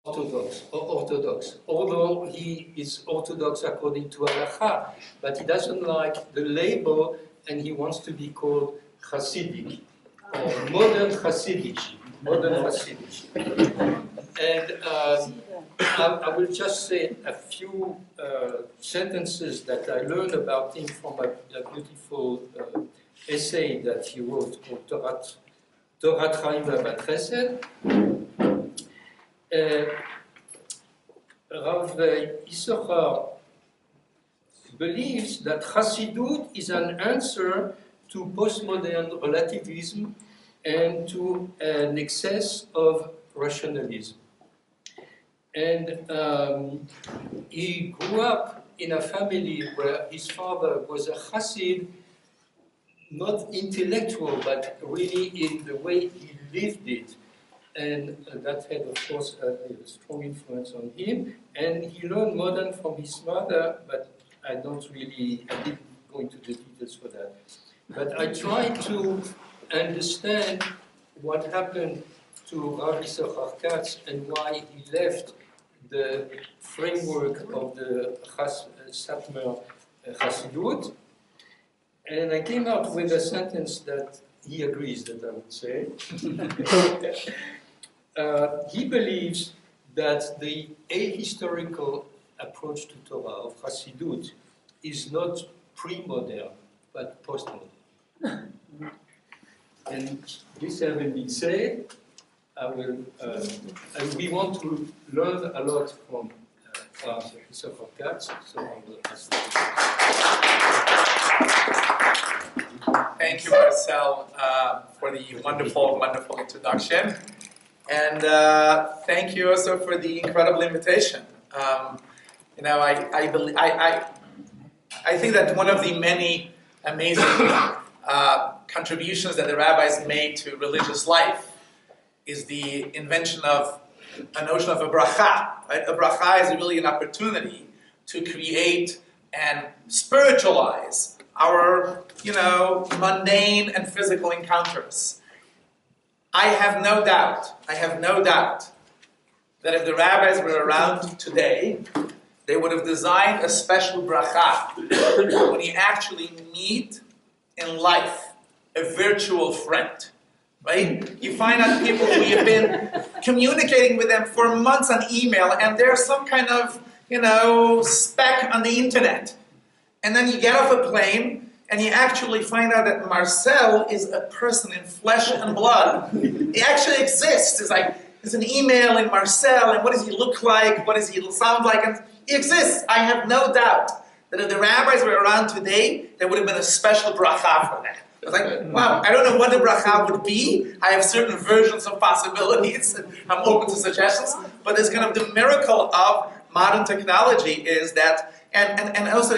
orthodox, although he is orthodox according to Halacha, but he doesn't like the label and he wants to be called Hasidic or modern Hasidic. And I will just say a few sentences that I learned about him from a beautiful essay that he wrote called Torat Chaim V'Avat Chesed. Rav Ysoscher believes that Chassidut is an answer to postmodern relativism and to an excess of rationalism. And he grew up in a family where his father was a Chassid, not intellectual, but really in the way he lived it. And that had, of course, a strong influence on him. And he learned modern from his mother, but I didn't go into the details for that. But I tried to understand what happened to Rav Ysoscher Katz and why he left the framework of the Satmar Chassidut. And I came out with a sentence that he agrees that I would say. He believes that the ahistorical approach to Torah of Chassidut is not pre-modern, but post-modern. And this having been said, and we want to learn a lot from Ysoscher Katz, so I will ask Thank you, Marcel, for the wonderful, wonderful introduction. And thank you also for the incredible invitation. I think that one of the many amazing contributions that the rabbis made to religious life is the invention of a notion of a bracha. Right? A bracha is really an opportunity to create and spiritualize our, mundane and physical encounters. I have no doubt that if the rabbis were around today, they would have designed a special bracha when you actually meet in life a virtual friend, right? You find out people who you've been communicating with them for months on email, and there's some kind of, speck on the internet. And then you get off a plane, and you actually find out that Marcel is a person in flesh and blood. He actually exists. It's like, there's an email in Marcel, and what does he look like? What does he sound like? And he exists. I have no doubt that if the rabbis were around today, there would have been a special bracha for that. I was like, wow, I don't know what the bracha would be. I have certain versions of possibilities, and I'm open to suggestions. But it's kind of the miracle of modern technology is that, and also,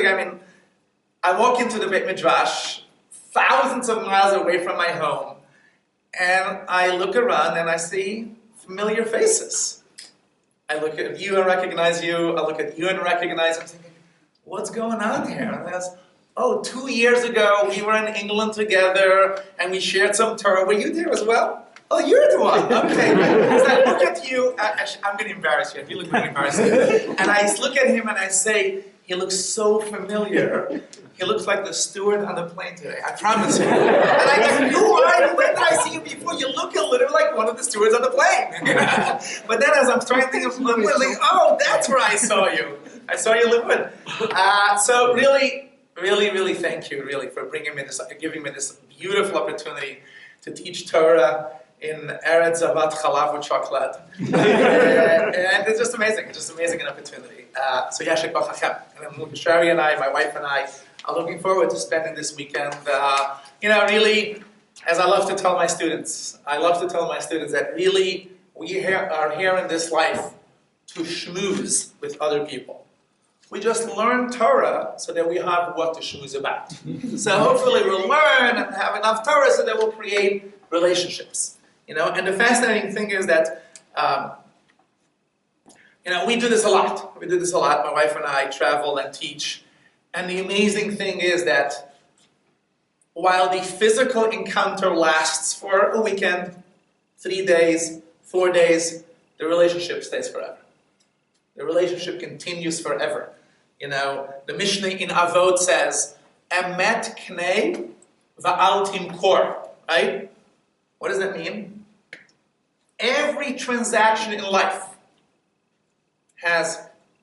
I walk into the Beit Midrash, thousands of miles away from my home, and I look around and I see familiar faces. I look at you and recognize you. I look at you and recognize. I'm thinking, what's going on here? And I was, 2 years ago we were in England together and we shared some Torah. Were you there as well? Oh, you're the one. Okay. So I look at you. Actually, I'm going to embarrass you. You look really embarrassing. And I look at him and I say, he looks so familiar. He looks like the steward on the plane today. I promise you. And I go, who are you? When did I see you before? You look a little like one of the stewards on the plane. But then as I'm trying to think of like, that's where I saw you. I saw you live. So really, really, really thank you, really, for giving me this beautiful opportunity to teach Torah in Eretz Zavat Chalav with chocolate. And it's just amazing. It's just amazing an opportunity. So Yashik Bachachem. And Shari and I, my wife and I, are looking forward to spending this weekend. Really, as I love to tell my students, that really we are here in this life to schmooze with other people. We just learn Torah so that we have what to schmooze about. So hopefully we'll learn and have enough Torah so that we'll create relationships. And the fascinating thing is that, we do this a lot. My wife and I travel and teach. And the amazing thing is that while the physical encounter lasts for a weekend, 3 days, 4 days, the relationship stays forever. The relationship continues forever. You know, the Mishnah in Avot says, Emet knei va'al timkor, right? What does that mean? Every transaction in life has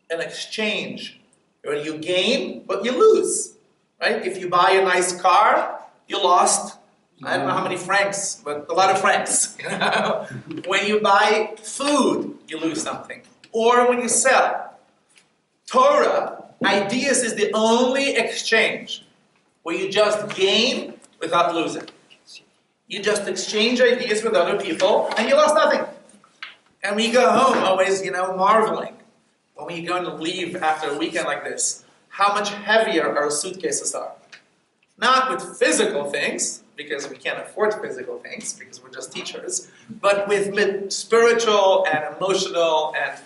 an exchange where you gain, but you lose, right? If you buy a nice car, you lost, I don't know how many francs, but a lot of francs. You know? When you buy food, you lose something. Or when you sell. Torah, ideas is the only exchange where you just gain without losing. You just exchange ideas with other people and you lost nothing. And we go home always, marveling when we're going to leave after a weekend like this, how much heavier our suitcases are. Not with physical things, because we can't afford physical things, because we're just teachers, but with spiritual and emotional and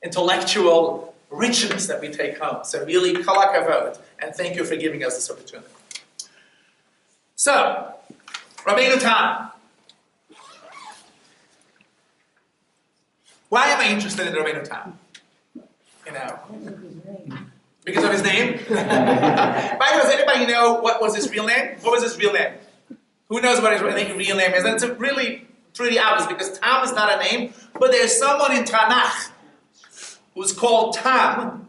intellectual richness that we take home. So really, kol hakavod, and thank you for giving us this opportunity. So, Rabbeinu Tam. Why am I interested in Rabbeinu Tam? Because of his name? By the way, does anybody know what was his real name? What was his real name? Who knows what his real name is? And it's really pretty obvious because Tam is not a name, but there's someone in Tanakh who's called Tam.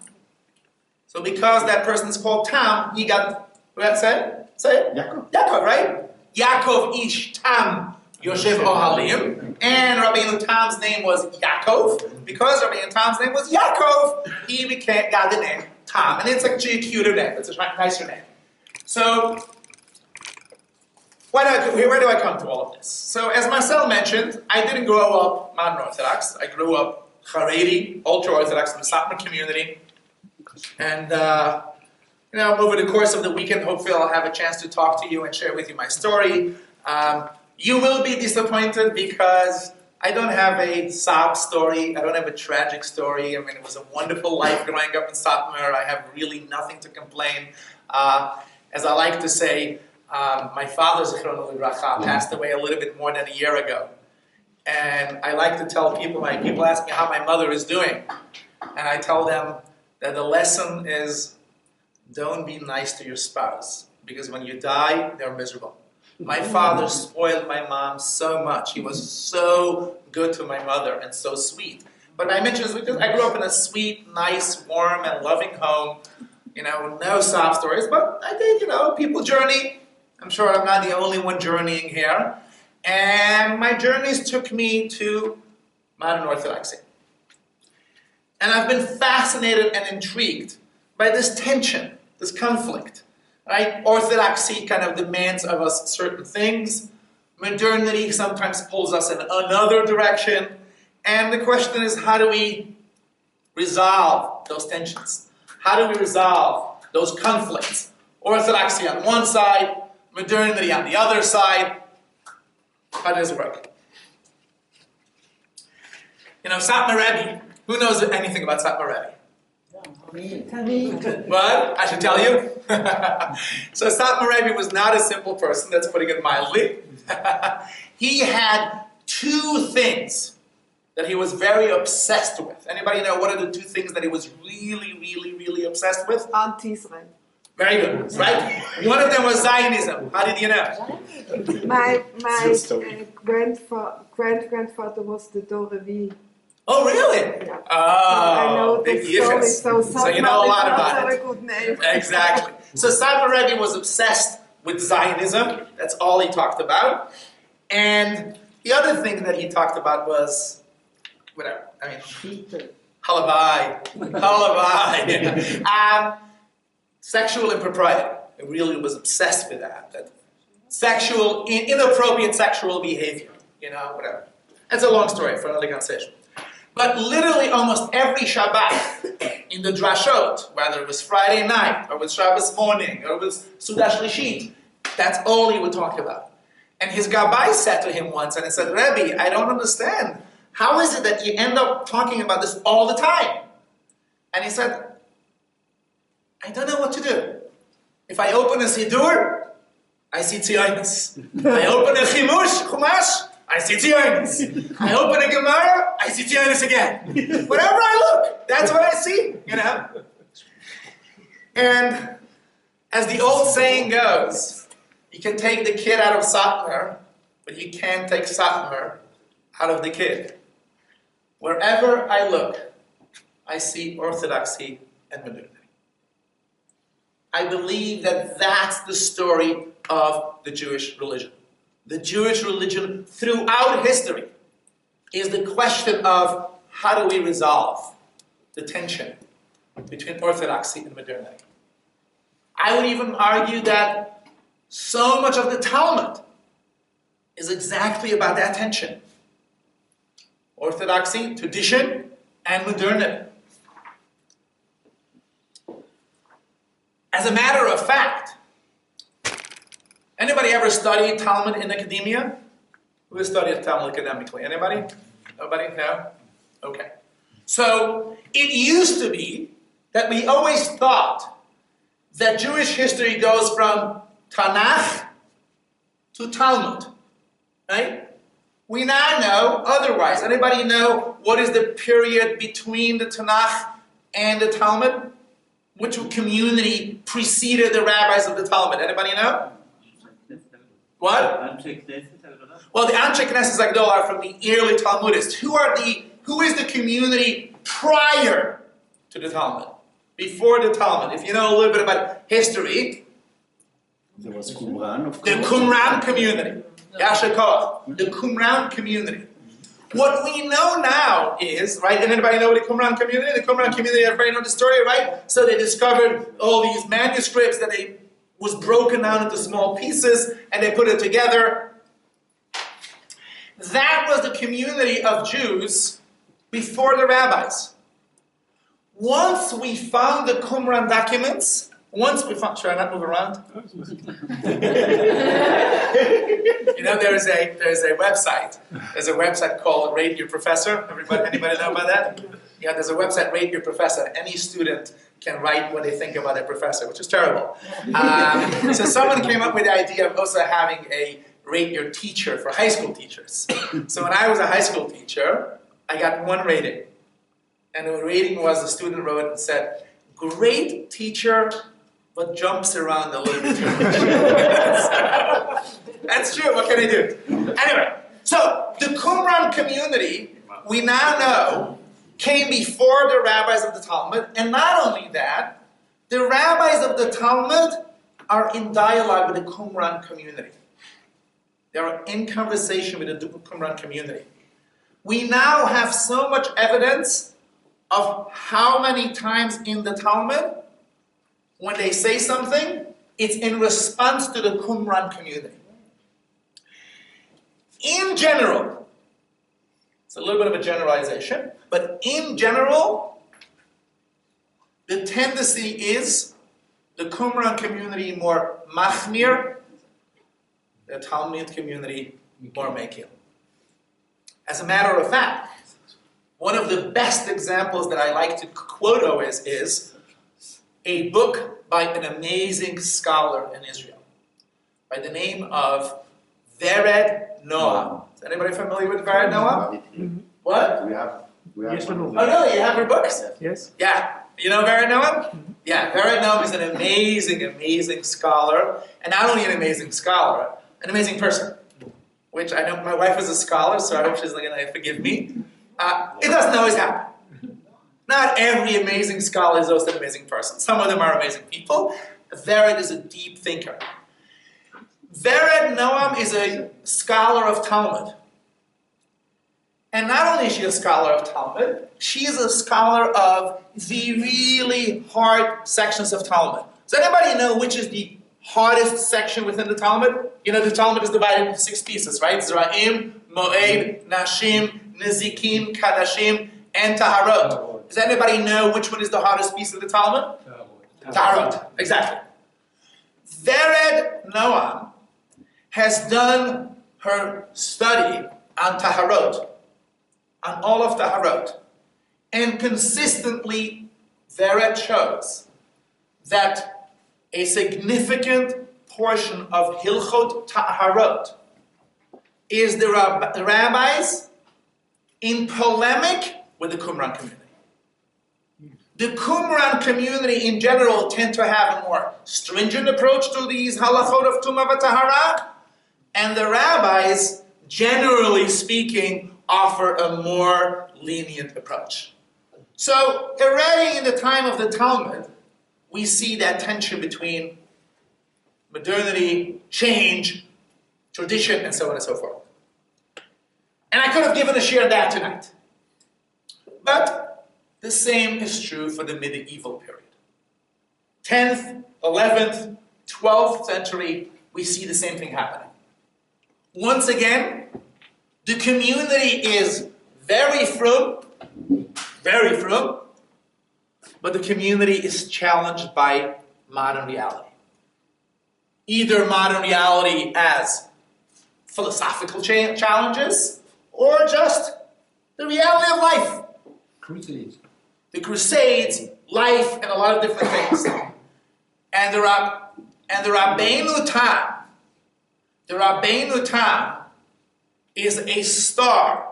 So because that person is called Tam, he got, what did I say? Say it? Yaakov, right? Yaakov ish Tam Yoshev Ohalim. And Rabbeinu Tam's name was Yaakov. Because Rabbeinu Tam's name was Yaakov, he got the name Tam. And it's actually a cuter name. It's a nicer name. So, where do I come to all of this? So, as Marcel mentioned, I didn't grow up modern Orthodox. I grew up Haredi, ultra-Orthodox in the Satmar community. And, over the course of the weekend, hopefully I'll have a chance to talk to you and share with you my story. You will be disappointed because I don't have a sob story. I don't have a tragic story. I mean, it was a wonderful life growing up in Satmar. I have really nothing to complain. As I like to say, my father, Zichrono Livracha, passed away a little bit more than a year ago. And I like to tell people, people ask me how my mother is doing. And I tell them that the lesson is, don't be nice to your spouse. Because when you die, they're miserable. My father spoiled my mom so much. He was so good to my mother and so sweet. But I mentioned this because I grew up in a sweet, nice, warm, and loving home. No sob stories. But I think, people journey. I'm sure I'm not the only one journeying here. And my journeys took me to modern Orthodoxy. And I've been fascinated and intrigued by this tension, this conflict. Right? Orthodoxy kind of demands of us certain things. Modernity sometimes pulls us in another direction. And the question is, how do we resolve those tensions? How do we resolve those conflicts? Orthodoxy on one side, modernity on the other side. How does it work? Satmar Rebbe. Who knows anything about Satmar Rebbe? What? I should tell you? So Satmar Rebbe was not a simple person, that's putting it mildly. He had two things that he was very obsessed with. Anybody know what are the two things that he was really, really, really obsessed with? Anti-Israel. Very good, right? One of them was Zionism. How did you know? My great-grandfather was the Dorevi. Oh, really? Yeah. Oh, I know big the story, difference. so you know a lot about it. A good name. Exactly. So Satmar Rebbe was obsessed with Zionism. That's all he talked about. And the other thing that he talked about was, whatever, halavai. Sexual impropriety. He really was obsessed with that sexual, inappropriate sexual behavior. Whatever. That's a long story for another conversation. But literally almost every Shabbat in the drashot, whether it was Friday night, or it was Shabbos morning, or it was Sudah Shlishit, that's all he would talk about. And his Gabbai said to him once, and he said, Rebbe, I don't understand. How is it that you end up talking about this all the time? And he said, I don't know what to do. If I open a Siddur, I see Tzionis. I open a Chumash, I see tzionis. I open a Gemara, I see tzionis again. Whenever I look, that's what I see, you know. And as the old saying goes, you can take the kid out of Satmar, but you can't take Satmar out of the kid. Wherever I look, I see orthodoxy and modernity. I believe that that's the story of the Jewish religion. The Jewish religion throughout history is the question of how do we resolve the tension between orthodoxy and modernity. I would even argue that so much of the Talmud is exactly about that tension. Orthodoxy, tradition, and modernity. As a matter of fact, anybody ever studied Talmud in academia? Who has studied Talmud academically? Anybody? Nobody? No? Okay. So, it used to be that we always thought that Jewish history goes from Tanakh to Talmud. Right? We now know otherwise. Anybody know what is the period between the Tanakh and the Talmud? Which community preceded the rabbis of the Talmud? Anybody know? What? Well, the Anshe Knesset Agdol are from the early Talmudists. Who is the community prior to the Talmud? Before the Talmud? If you know a little bit about history, there was Qumran, of course. The Qumran community. Yasher Koach. The Qumran community. What we know now is, right, and anybody know what the Qumran community? The Qumran community, everybody know the story, right? So they discovered all these manuscripts that was broken down into small pieces, and they put it together. That was the community of Jews before the rabbis. Once we found the Qumran documents, should I not move around? You know, there's a website. There's a website called Rate Your Professor. Anybody know about that? Yeah, there's a website, Rate Your Professor. Any student can write what they think about their professor, which is terrible. So someone came up with the idea of also having a Rate Your Teacher for high school teachers. So when I was a high school teacher, I got one rating. And the rating was, the student wrote and said, "Great teacher, but jumps around a little bit too much." That's true, what can I do? Anyway, so the Qumran community, we now know, came before the rabbis of the Talmud, and not only that, the rabbis of the Talmud are in dialogue with the Qumran community. They are in conversation with the Qumran community. We now have so much evidence of how many times in the Talmud, when they say something, it's in response to the Qumran community. In general, it's a little bit of a generalization, but in general, the tendency is the Qumran community more machmir, the Talmud community more mekil. As a matter of fact, one of the best examples that I like to quote always is a book by an amazing scholar in Israel by the name of Vered Noam. Is anybody familiar with Vered Noam? What? We have Yes, one. no. Oh, no, you have her books? Yes. Yeah. You know Vered Noam? Yeah, Vered Noam is an amazing, amazing scholar. And not only an amazing scholar, an amazing person. Which I know my wife is a scholar, so I hope she's going to forgive me. It doesn't always happen. Not every amazing scholar is also an amazing person. Some of them are amazing people. Vered is a deep thinker. Vered Noam is a scholar of Talmud. And not only is she a scholar of Talmud, she is a scholar of the really hard sections of Talmud. Does anybody know which is the hardest section within the Talmud? You know, the Talmud is divided into 6 pieces, right? Zra'im, Moed, Nashim, Nezikim, Kadashim, and Taharot. Does anybody know which one is the hardest piece of the Talmud? Taharot, exactly. Vered Noam has done her study on Taharot, on all of Taharot, and consistently Vered shows that a significant portion of Hilchot Taharot is the rabbis in polemic with the Qumran community. The Qumran community in general tend to have a more stringent approach to these halachot of Tumah v'Tahara, and the rabbis, generally speaking, offer a more lenient approach. So already in the time of the Talmud, we see that tension between modernity, change, tradition, and so on and so forth. And I could have given a share of that tonight. But the same is true for the medieval period. 10th, 11th, 12th century, we see the same thing happening. Once again, the community is very frum, but the community is challenged by modern reality. Either modern reality as philosophical challenges, or just the reality of life. Crusades. The Crusades, life, and a lot of different things. And the Rabbeinu Tam is a star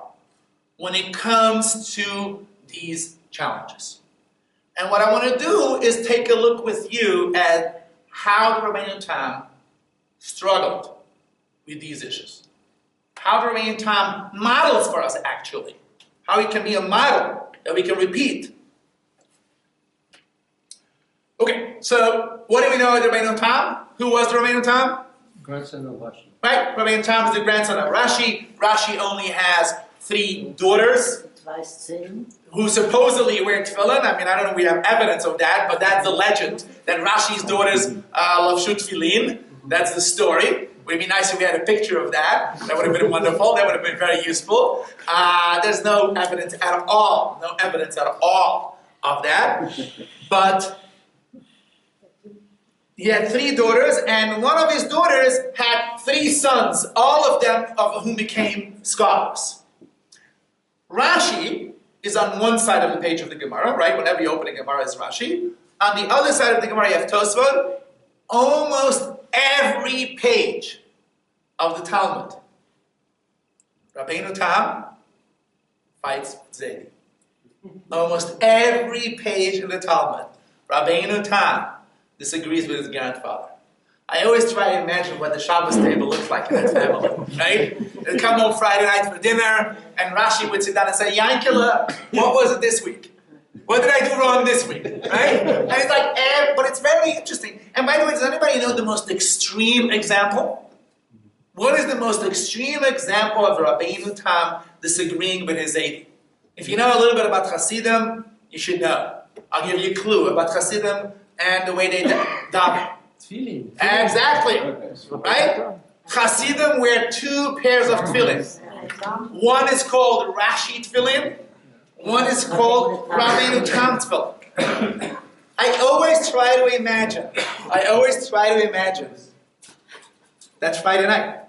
when it comes to these challenges. And what I want to do is take a look with you at how the Rabbeinu Tam struggled with these issues. How the Rabbeinu Tam models for us, actually. How he can be a model that we can repeat. Okay, so what do we know of the Rabbeinu Tam? Who was the Rabbeinu Tam? Grandson of Rashi. Right, Rabbeinu Tam is the grandson of Rashi. Rashi only has 3 daughters who supposedly wear tefillin. I mean, I don't know if we have evidence of that, but that's the legend, that Rashi's daughters love tefillin. That's the story. It would be nice if we had a picture of that. That would have been wonderful. That would have been very useful. There's no evidence at all. No evidence at all of that. But he had 3 daughters, and one of his daughters had 3 sons, all of them of whom became scholars. Rashi is on one side of the page of the Gemara, right? Whenever you open a Gemara, is Rashi. On the other side of the Gemara, you have Tosfot. Almost every page of the Talmud, Rabbeinu Tam fights Zaidi. Almost every page in the Talmud, Rabbeinu Tam disagrees with his grandfather. I always try to imagine what the Shabbos table looks like in that family, right? They'd come home Friday night for dinner, and Rashi would sit down and say, Yankele, what was it this week? What did I do wrong this week, right? And it's like, but it's very interesting. And by the way, does anybody know the most extreme example? What is the most extreme example of Rabbeinu Tam disagreeing with his Zaidi? If you know a little bit about Hasidim, you should know. I'll give you a clue about Hasidim and the way they daven. Tefillin. Exactly, right? Hasidim wear 2 pairs of tefillin. One is called Rashi tefillin. One is called Rabbeinu Tam tefillin. I always try to imagine. That's Friday night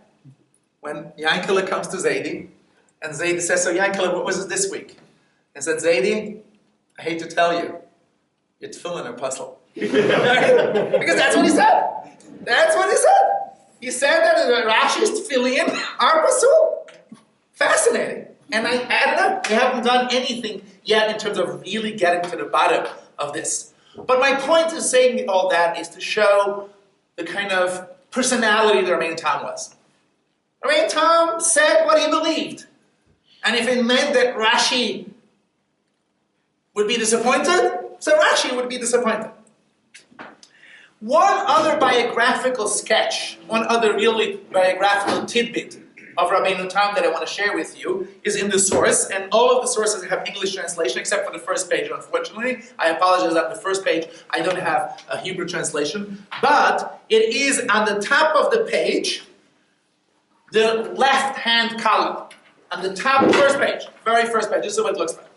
when Yankele comes to Zaidi, and Zaidi says, "So Yankele, what was it this week?" And said, "Zaidi, I hate to tell you, your tefillin are puzzle." Because that's what he said. He said that Rashi's tefillin are pasul. Fascinating. And I don't know, we haven't done anything yet in terms of really getting to the bottom of this. But my point in saying all that is to show the kind of personality that Rabbeinu Tam was. Rabbeinu Tam said what he believed. And if it meant that Rashi would be disappointed, so Rashi would be disappointed. One other biographical sketch, one other really biographical tidbit of Rabbeinu Tam that I want to share with you is in the source, and all of the sources have English translation except for the first page, unfortunately. I apologize, on the first page I don't have a Hebrew translation, but it is on the top of the page, the left-hand column, on the top first page, very first page, this is what it looks like.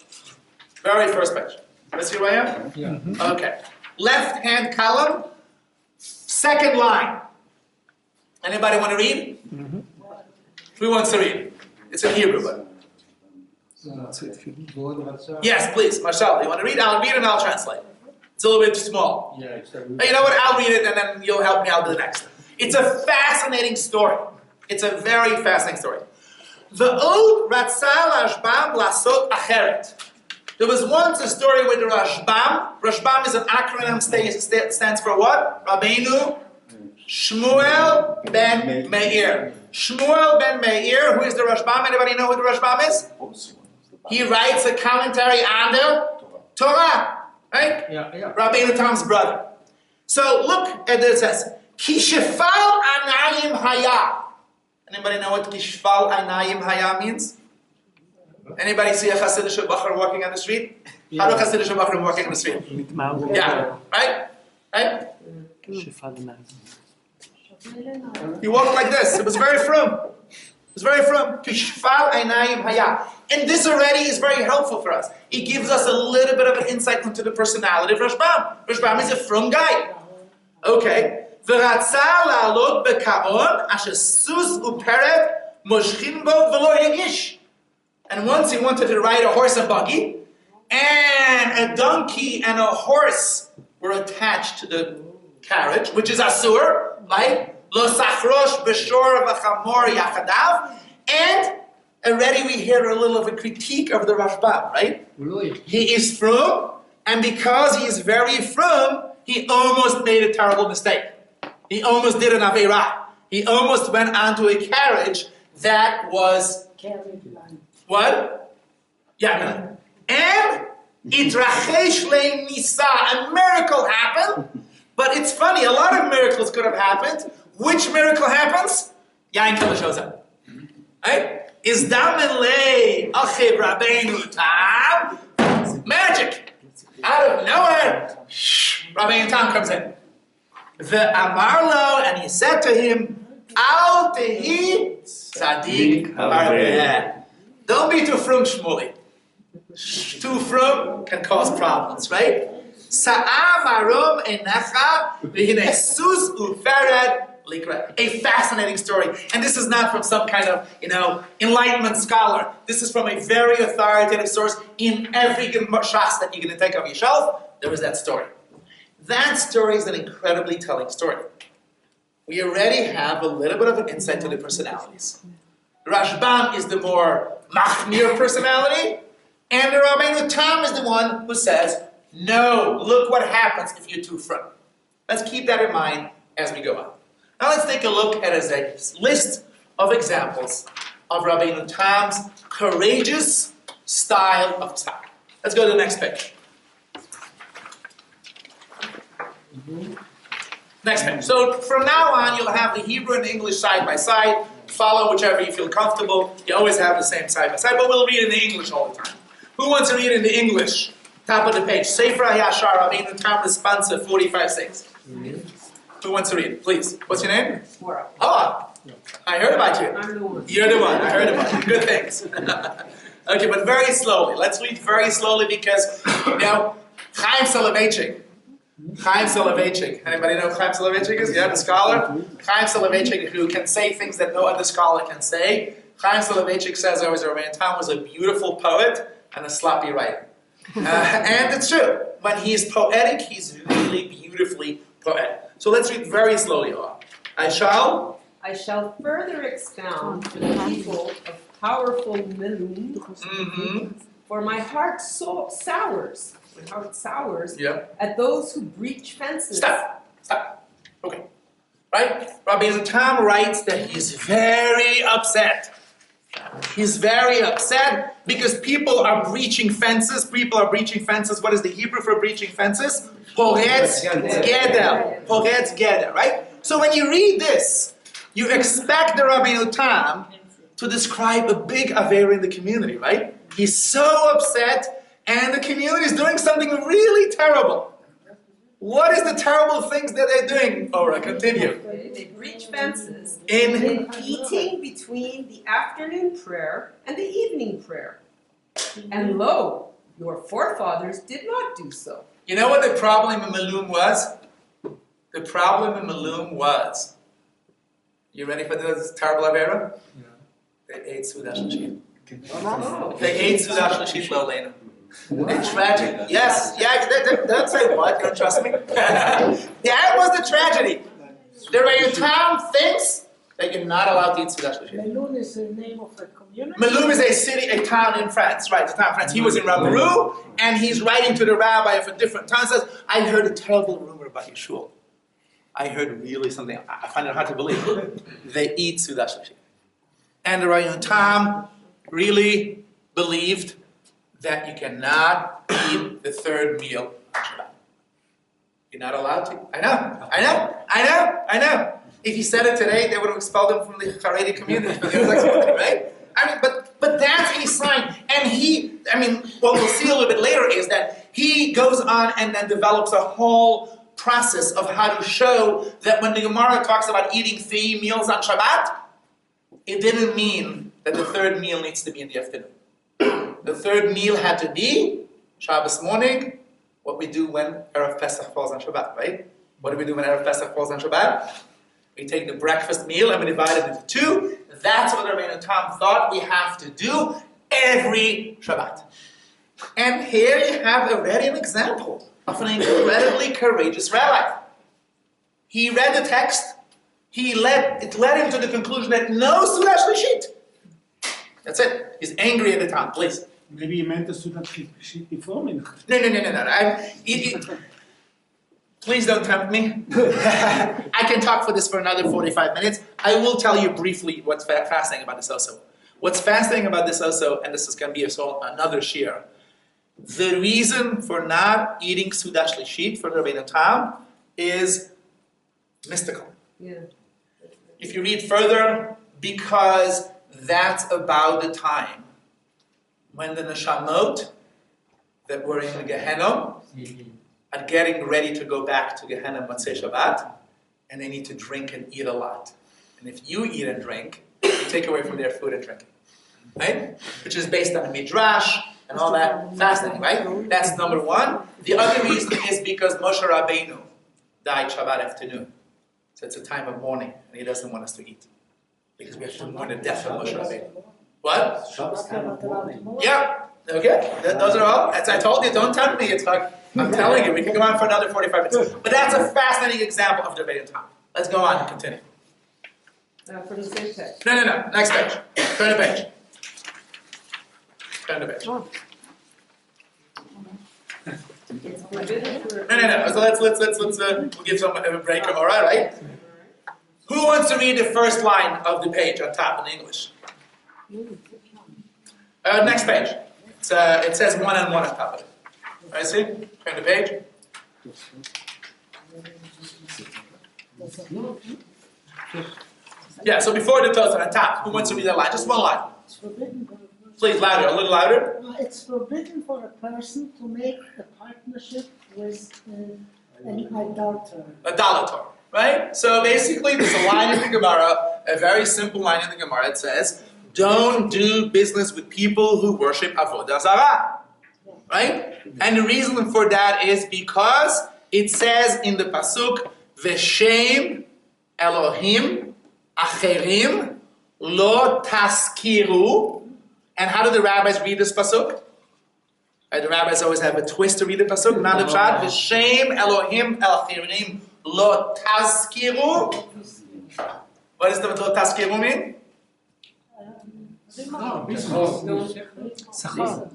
Very first page. Let's see where I am? Yeah. Okay. Left-hand column, second line. Anybody want to read? Mm-hmm. Who wants to read? It's in Hebrew, but... Yes, please. Marshall, you want to read? I'll read and I'll translate. It's a little bit small. Yeah, But you know what? I'll read it and then you'll help me out with the next. It's a fascinating story. It's a very fascinating story. Ve'od ratzal Rashbam lasot acheret. There was once a story with the Rashbam. Rashbam is an acronym, stands for what? Rabbeinu Shmuel ben Meir. Shmuel ben Meir, who is the Rashbam? Anybody know who the Rashbam is? He writes a commentary on the Torah, right? Yeah. Rabbeinu Tams' brother. So look at this. It says, Kishefal anayim haya. Anybody know what Kishefal anayim haya means? Anybody see a Hasidic Bachar walking on the street? How do Hasidic Bachar walking on the street? Yeah, right? He walked like this. It was very frum. It was very frum. Kishfal einayim haya. And this already is very helpful for us. It gives us a little bit of an insight into the personality of Rashbam. Rashbam is a frum guy. Okay. V'ratza la'alot bekaron asher sus uperet moshchin bo v'lo yagish. And once he wanted to ride a horse and buggy, and a donkey and a horse were attached to the carriage, which is asur, right? Lo sachrosh b'shor v'chamor yachadav. And already we hear a little of a critique of the Rashbam, right? He is frum, and because he is very frum, he almost made a terrible mistake. He almost did an aveirah. He almost went onto a carriage that was what? Yeah. And itrachesh le nisa, a miracle happened. But it's funny, a lot of miracles could have happened. Which miracle happens? Yain Kala shows up. Right? Is damen le achiv Rabbeinu Tam. Magic. Out of nowhere, Rabbeinu Tam comes in. The Amarlo, and he said to him, Al tehi tzaddik arbeh. Don't be too frum, Shmuley. Too frum can cause problems, right? Sa'amarum enecha v'hinesus ufered likra. A fascinating story. And this is not from some kind of, enlightenment scholar. This is from a very authoritative source. In every shas that you're going to take off your shelf, there is that story. That story is an incredibly telling story. We already have a little bit of an insight to the personalities. Rashbam is the more machmir personality, and the Rabbeinu Tam is the one who says, no, look what happens if you're too frum. Let's keep that in mind as we go on. Now let's take a look at a list of examples of Rabbeinu Tam's courageous style of Psak. Let's go to the next page. Next page. So from now on, you'll have the Hebrew and English side by side. Follow whichever you feel comfortable. You always have the same side by side, but we'll read in the English all the time. Who wants to read in the English? Top of the page. Sefer HaYashar, Rabbeinu Tam responsive 45:6. Who wants to read? Please. What's your name? Oh, I heard about you. I'm the one. You're the one. I heard about you. Good things. Okay, but very slowly. Let's read very slowly because, Chaim Soloveitchik. Anybody know who Chaim Soloveitchik is? Yeah, the scholar? Chaim Soloveitchik, who can say things that no other scholar can say. Chaim Soloveitchik says always Rabbeinu Tam was a beautiful poet and a sloppy writer. And it's true. When he's poetic, he's really beautifully poetic. So let's read very slowly. I shall further expound for the people of powerful Milum, for my heart sours. My heart sours at those who breach fences. Stop. Okay. Right? Rabbeinu Tam writes that he's very upset. He's very upset because people are breaching fences. What is the Hebrew for breaching fences? Poretz geder. Right? So when you read this, you expect the Rabbeinu Tam to describe a big aver in the community, right? He's so upset. And the community is doing something really terrible. What is the terrible things that they're doing? Ora, continue. They breach fences in eating between the afternoon prayer and the evening prayer. And lo, your forefathers did not do so. You know what the problem in Malum was? The problem in Malum was, you ready for this terrible avera? They ate Sudash Lashit. They ate Sudash Lashit Lo Leinu. It's tragic. Yes, don't say what, don't trust me. That was the tragedy. The Rabbeinu Tam thinks that you're not allowed to eat Sudash Lashit. Melun is the name of a community? Melun is a city, a town in France, right? It's a town in France. He was in Rabaru, and he's writing to the rabbi of a different town. Says, I heard a terrible rumor about your shul. I heard really something, I find it hard to believe. They eat Sudash Lashit. And the Rabbeinu Tam really believed that you cannot eat the third meal on Shabbat. You're not allowed to. I know. If he said it today, they would have expelled him from the Haredi community, but he was expelled, right? I mean, but that's a sign. And what we'll see a little bit later is that he goes on and then develops a whole process of how to show that when the Gemara talks about eating 3 meals on Shabbat, it didn't mean that the third meal needs to be in the afternoon. The third meal had to be Shabbos morning, what we do when Erev Pesach falls on Shabbat, right? What do we do when Erev Pesach falls on Shabbat? We take the breakfast meal and we divide it into 2. That's what the Rabbeinu Tam thought we have to do every Shabbat. And here you have already an example of an incredibly courageous rabbi. He read the text, it led him to the conclusion that no Sudash Lashit. That's it. He's angry at the time, please. Maybe you meant the Sudash Lashit before me. No. Please don't tempt me. I can talk for this for another 45 minutes. I will tell you briefly what's fascinating about this also. What's fascinating about this also, and this is going to be another shir, the reason for not eating Sudash Lashit for the Rabbeinu Tam is mystical. Yeah. If you read further, because that's about the time when the neshamot that were in the Gehenna are getting ready to go back to Gehenna Motzei Shabbat, and they need to drink and eat a lot. And if you eat and drink, you take away from their food and drinking, right? Which is based on a midrash and all that. Fascinating, right? That's number one. The other reason is because Moshe Rabbeinu died Shabbat afternoon. So it's a time of mourning, and he doesn't want us to eat. Because we have to mourn the death of Moshe Rabbeinu. What? Yeah. Okay. Those are all. As I told you, don't tempt me. It's like, I'm telling you, we can go on for another 45 minutes. But that's a fascinating example of the Rabbeinu Tam. Let's go on and continue. For the same text. No. Next page. Turn the page. Oh. No. So let's we'll give some a break. All right? Who wants to read the first line of the page on top in English? Next page. It says 1 and 1 on top of it. I see. Turn the page. Yeah. So before the toast on top, who wants to read that line? Just one line. Please, louder. A little louder. It's forbidden for a person to make a partnership with an idolater. Idolater, right? So basically, there's a line in the Gemara, a very simple line in the Gemara. It says, "Don't do business with people who worship avodah zarah." Right? And the reason for that is because it says in the Pasuk, "V'shem Elohim acherim lo taskiru." And how do the rabbis read this pasuk? The rabbis always have a twist to read the pasuk. Not the pshat. V'shem Elohim acherim lo taskiru. What does the lo taskiru mean?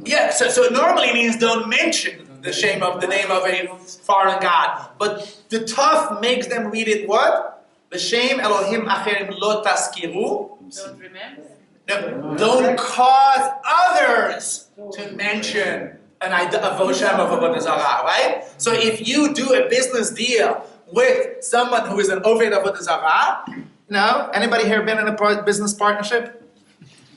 Yeah, so it normally means don't mention the name of a foreign god. But the Tuf makes them read it what? V'shem Elohim acherim lo taskiru. Don't remember? No, don't cause others to mention an avoshem of avodah zarah, right? So if you do a business deal with someone who is an oved avodah zarah, anybody here been in a business partnership?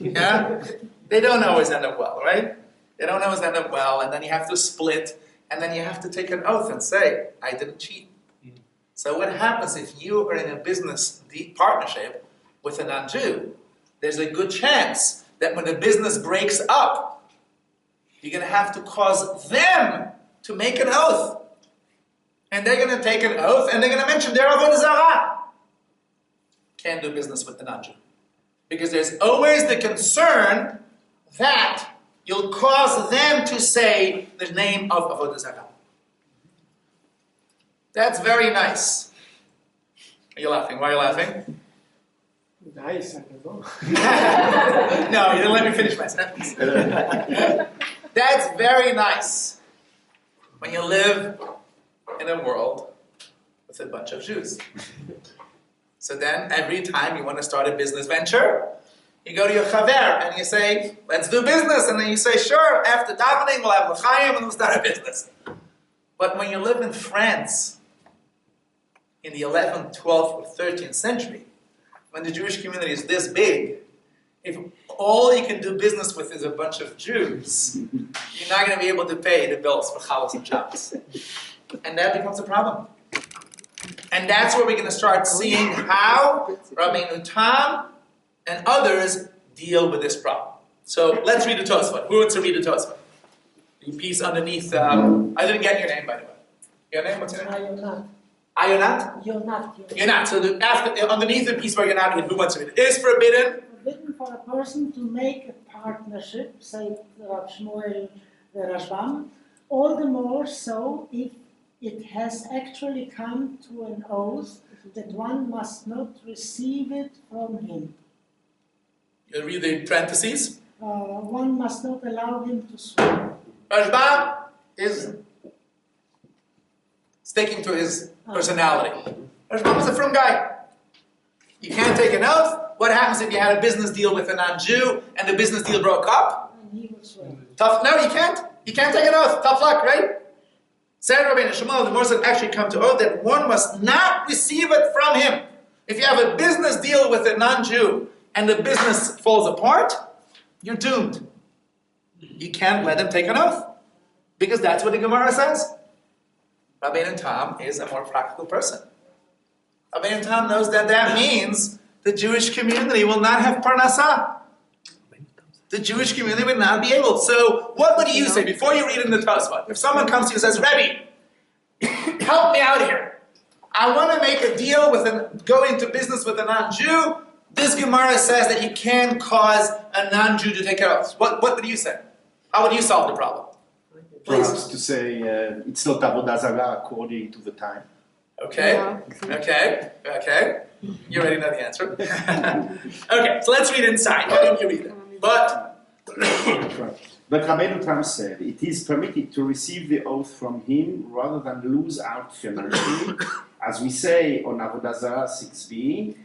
Yeah? They don't always end up well, right? They don't always end up well, and then you have to split, and then you have to take an oath and say, I didn't cheat. So what happens if you are in a business partnership with a non-Jew? There's a good chance that when the business breaks up, you're going to have to cause them to make an oath. And they're going to take an oath, and they're going to mention their avodah zarah. Can't do business with the non-Jew. Because there's always the concern that you'll cause them to say the name of avodah zarah. That's very nice. Are you laughing? Why are you laughing? Nice, I don't know. No, you didn't let me finish my sentence. That's very nice. When you live in a world with a bunch of Jews. So then every time you want to start a business venture, you go to your chaver and you say, let's do business. And then you say, sure, after davening we'll have l'chaim and we'll start a business. But when you live in France in the 11th, 12th, or 13th century, when the Jewish community is this big, if all you can do business with is a bunch of Jews, you're not going to be able to pay the bills for Chalas and Shabbos. And that becomes a problem. And that's where we're going to start seeing how Rabbeinu Tam and others deal with this problem. So let's read the Tosfot. Who wants to read the Tosfot? The piece underneath, I didn't get your name by the way. Your name, what's your name? Ayonat? Yonat. So underneath the piece where Yonat, who wants to read it? It is Forbidden for a person to make a partnership, say Rav Shmuel, the Rashbam, all the more so if it has actually come to an oath that one must not receive it from him. You read the parentheses. One must not allow him to swear. Rashbam is sticking to his personality. Rashbam is a firm guy. You can't take an oath. What happens if you had a business deal with a non-Jew and the business deal broke up? And he would swear. Tough. No, you can't. You can't take an oath. Tough luck, right? Said Rabbeinu Shmuel, the Morsa actually come to oath that one must not receive it from him. If you have a business deal with a non-Jew and the business falls apart, you're doomed. You can't let him take an oath. Because that's what the Gemara says. Rabbeinu Tam is a more practical person. Rabbeinu Tam knows that that means the Jewish community will not have parnasah. The Jewish community would not be able. So what would you say before you read in the Tosfot? If someone comes to you and says, Rebbe, help me out here. I want to make a deal go into business with a non-Jew. This Gemara says that you can cause a non-Jew to take an oath. What would you say? How would you solve the problem? Perhaps to say it's not avodah zarah according to the time. Okay. You already know the answer. Okay, so let's read inside. Why don't you read it? But Rabbeinu Tam said, it is permitted to receive the oath from him rather than lose out financially, as we say on Avodah Zarah 6b,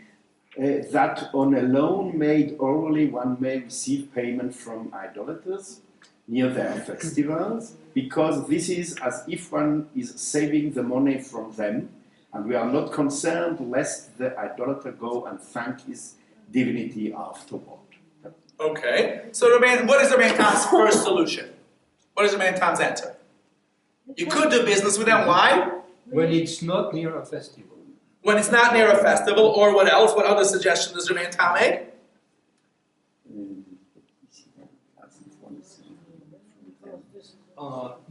that on a loan made orally one may receive payment from idolaters near their festivals, because this is as if one is saving the money from them, and we are not concerned lest the idolater go and thank his divinity afterward. okay, so what is Rabbeinu Tam's first solution? What is Rabbeinu Tam's answer? You could do business with them. Why? When it's not near a festival. When it's not near a festival, or what else? What other suggestion does Rabbeinu Tam make?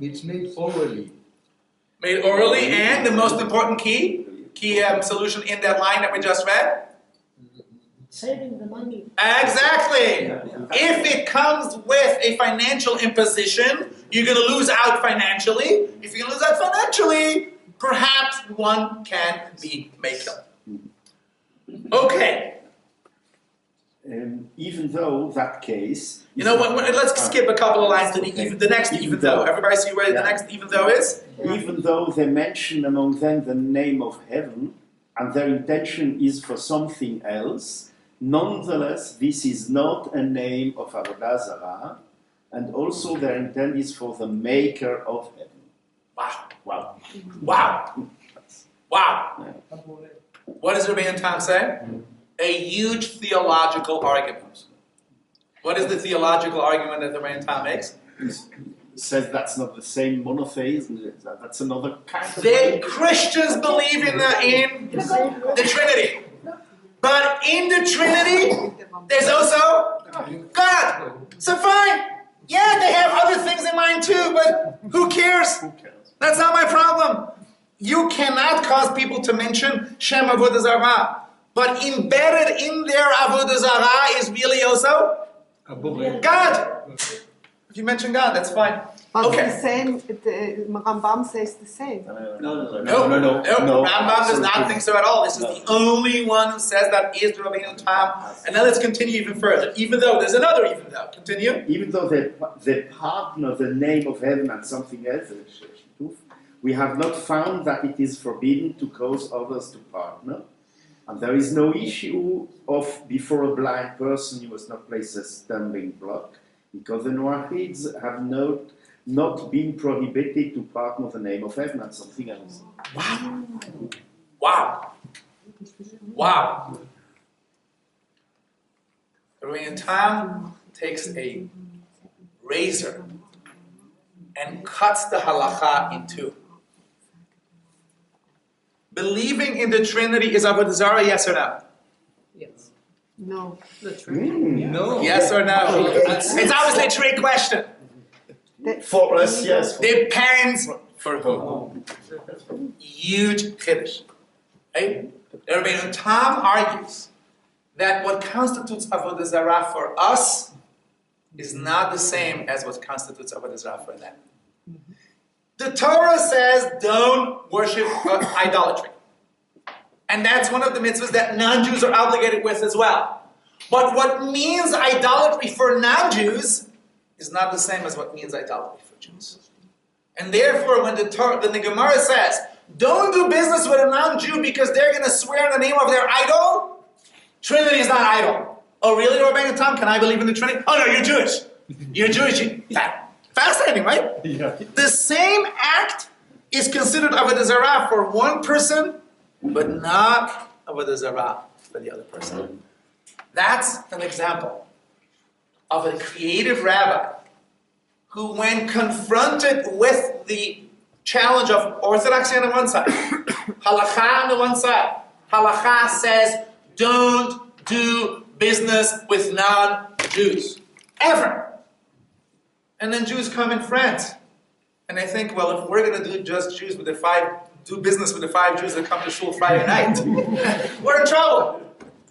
It's made orally. Made orally, and the most important key solution in that line that we just read? Saving the money. Exactly. If it comes with a financial imposition, you're going to lose out financially. If you're going to lose out financially, perhaps one can be makel. Okay. Even though that case... You know what, let's skip a couple of lines to the next even though. Everybody see where the next even though is? Even though they mention among them the name of heaven, and their intention is for something else, nonetheless, this is not a name of Avodah Zarah, and also their intent is for the maker of heaven. Wow. What does Rabbeinu Tam say? A huge theological argument. What is the theological argument that the Rabbeinu Tam makes? Says that's not the same monotheism, that's another kind of... The Christians believe in the Trinity. But in the Trinity, there's also God. So fine. Yeah, they have other things in mind too, but who cares? That's not my problem. You cannot cause people to mention Shem Avodah Zarah. But embedded in their Avodah Zarah is really also God. If you mention God, that's fine. But Okay. the same, the Rambam says the same. No. Rambam does not think so at all. This is the only one who says that is the Rabbeinu Tam. And then let's continue even further. Even though, there's another even though. Continue. Even though they partner the name of heaven and something else, we have not found that it is forbidden to cause others to partner. And there is no issue of before a blind person you must not place a stumbling block, because the Noachids have not been prohibited to partner the name of heaven and something else. Wow. The Rabbeinu Tam takes a razor and cuts the halacha in two. Believing in the Trinity is avodah zarah, yes or no? Yes. No. The Trinity. No. Yes or no? It's obviously a trick question. For us, yes. Depends for whom. Huge chiddush. Right? The Rabbeinu Tam argues that what constitutes avodah zarah for us is not the same as what constitutes avodah zarah for them. The Torah says don't worship idolatry. And that's one of the mitzvahs that non-Jews are obligated with as well. But what means idolatry for non-Jews is not the same as what means idolatry for Jews. And therefore, when the Gemara says, don't do business with a non-Jew because they're going to swear in the name of their idol, Trinity is not idol. Oh, really, Rabbeinu Tam? Can I believe in the Trinity? Oh, no, you're Jewish. You're Jewish. Fascinating, right? Yeah. The same act is considered avodah zarah for one person, but not avodah zarah for the other person. That's an example of a creative rabbi who, when confronted with the challenge of orthodoxy on the one side, Halacha on the one side, Halacha says, don't do business with non-Jews. Ever. And then Jews come in France. And they think, well, if we're going to do just Jews with do business with the 5 Jews that come to shul Friday night, we're in trouble.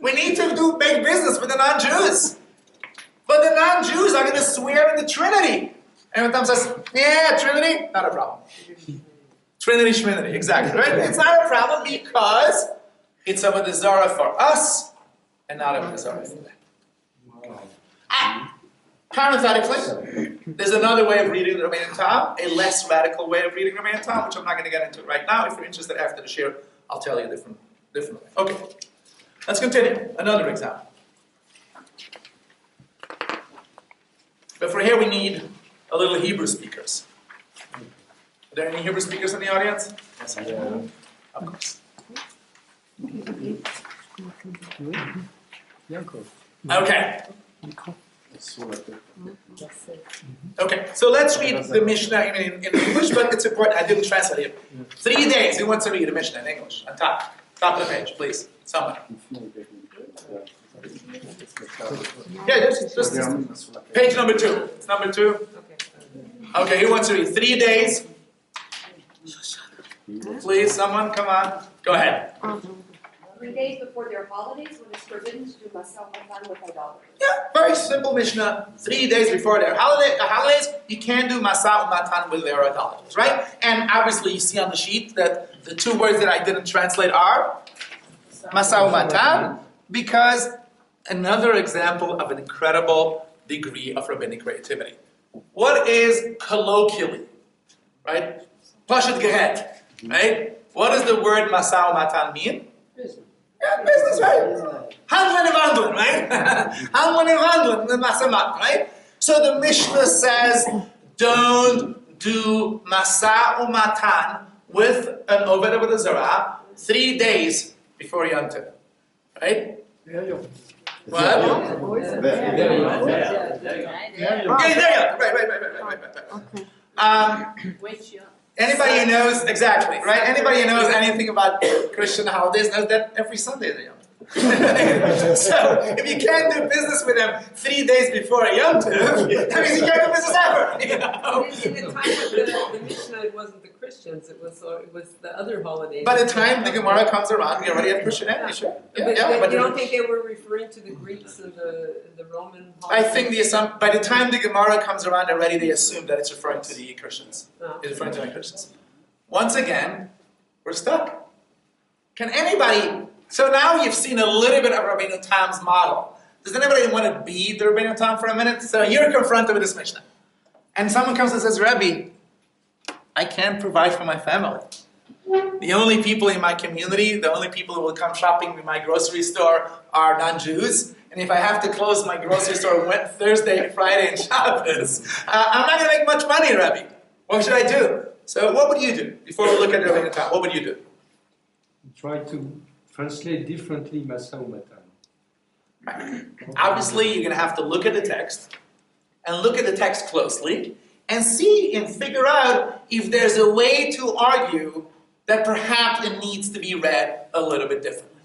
We need to make business with the non-Jews. But the non-Jews are going to swear in the Trinity. And Tams says, yeah, Trinity, not a problem. Trinity, exactly, right? It's not a problem because it's avodah zarah for us and not avodah zarah for them. Parenthetically, there's another way of reading the Rabbeinu Tam, a less radical way of reading the Rabbeinu Tam, which I'm not going to get into right now. If you're interested after the shir, I'll tell you a different way. Okay, let's continue. Another example. But for here we need a little Hebrew speakers. Are there any Hebrew speakers in the audience? Yes, I do. Of course. Okay. Okay, so let's read the Mishnah in English, but it's important. I didn't translate it. 3 days. Who wants to read the Mishnah in English? On top of the page, please. Someone. Yeah, just page number 2. It's number 2. Okay, who wants to read? 3 days. Please, someone, come on. Go ahead. 3 days before their holidays, when it's forbidden to do masal matan with idolaters. Yeah, very simple Mishnah. 3 days before their holidays, you can't do masal matan with their idolaters, right? And obviously, you see on the sheet that the 2 words that I didn't translate are masal matan, because another example of an incredible degree of rabbinic creativity. What is colloquially, right? Pashat gehet, right? What does the word masal matan mean? Yeah, business, right? Handlen and wandelen, right? Handlen and wandelen, the masamat, right? So the Mishnah says, don't do masa matan with an oved avodah zarah 3 days before Yom Tov, right? What? Okay. Right. Anybody who knows, exactly, right? Anybody who knows anything about Christian holidays knows that every Sunday is a Yom Tov. So, if you can't do business with them 3 days before a Yom Tov, that means you can't do business ever. You know? In the time of the Mishnah, it wasn't the Christians, it was the other holidays. By the time the Gemara comes around, we already have Christianity. Sure. But you don't think they were referring to the Greeks and the Roman I holidays? think by the time the Gemara comes around already, they assume that it's referring to the Christians. It's referring to the Christians. Once again, we're stuck. Can anybody? So now you've seen a little bit of Rabbeinu Tam's model. Does anybody want to be the Rabbeinu Tam for a minute? So you're confronted with this Mishnah. And someone comes and says, Rabbi, I can't provide for my family. The only people in my community, the only people who will come shopping in my grocery store are non-Jews. And if I have to close my grocery store Thursday, Friday, and Shabbos, I'm not going to make much money, Rabbi. What should I do? So what would you do? Before we look at Rabbeinu Tam, what would you do? Try to translate differently Masa Umatan. Obviously, you're going to have to look at the text and look at the text closely and see and figure out if there's a way to argue that perhaps it needs to be read a little bit differently.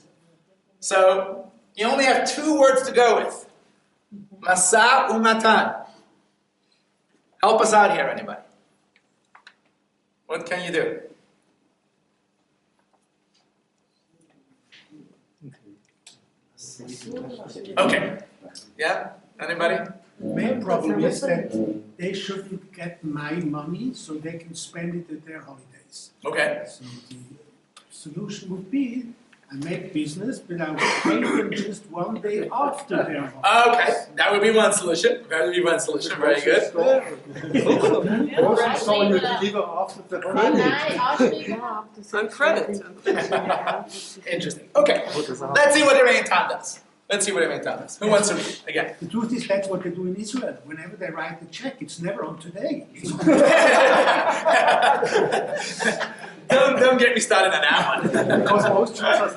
So, you only have 2 words to go with. Masa Umatan. Help us out here, anybody. What can you do? Okay. Yeah? Anybody? The main problem is that they shouldn't get my money so they can spend it at their holidays. Okay. So the solution would be I make business, but I will pay them just one day after their holidays. Okay. That would be one solution. That would be one solution. Very good. So you deliver after the holiday. On credit. Interesting. Okay. Let's see what the Rabbeinu Tam does. Let's see what Rabbeinu Tam does. Who wants to read? Again. The truth is that's what they do in Israel. Whenever they write a check, it's never on today. Don't get me started on that one. Because most Jews are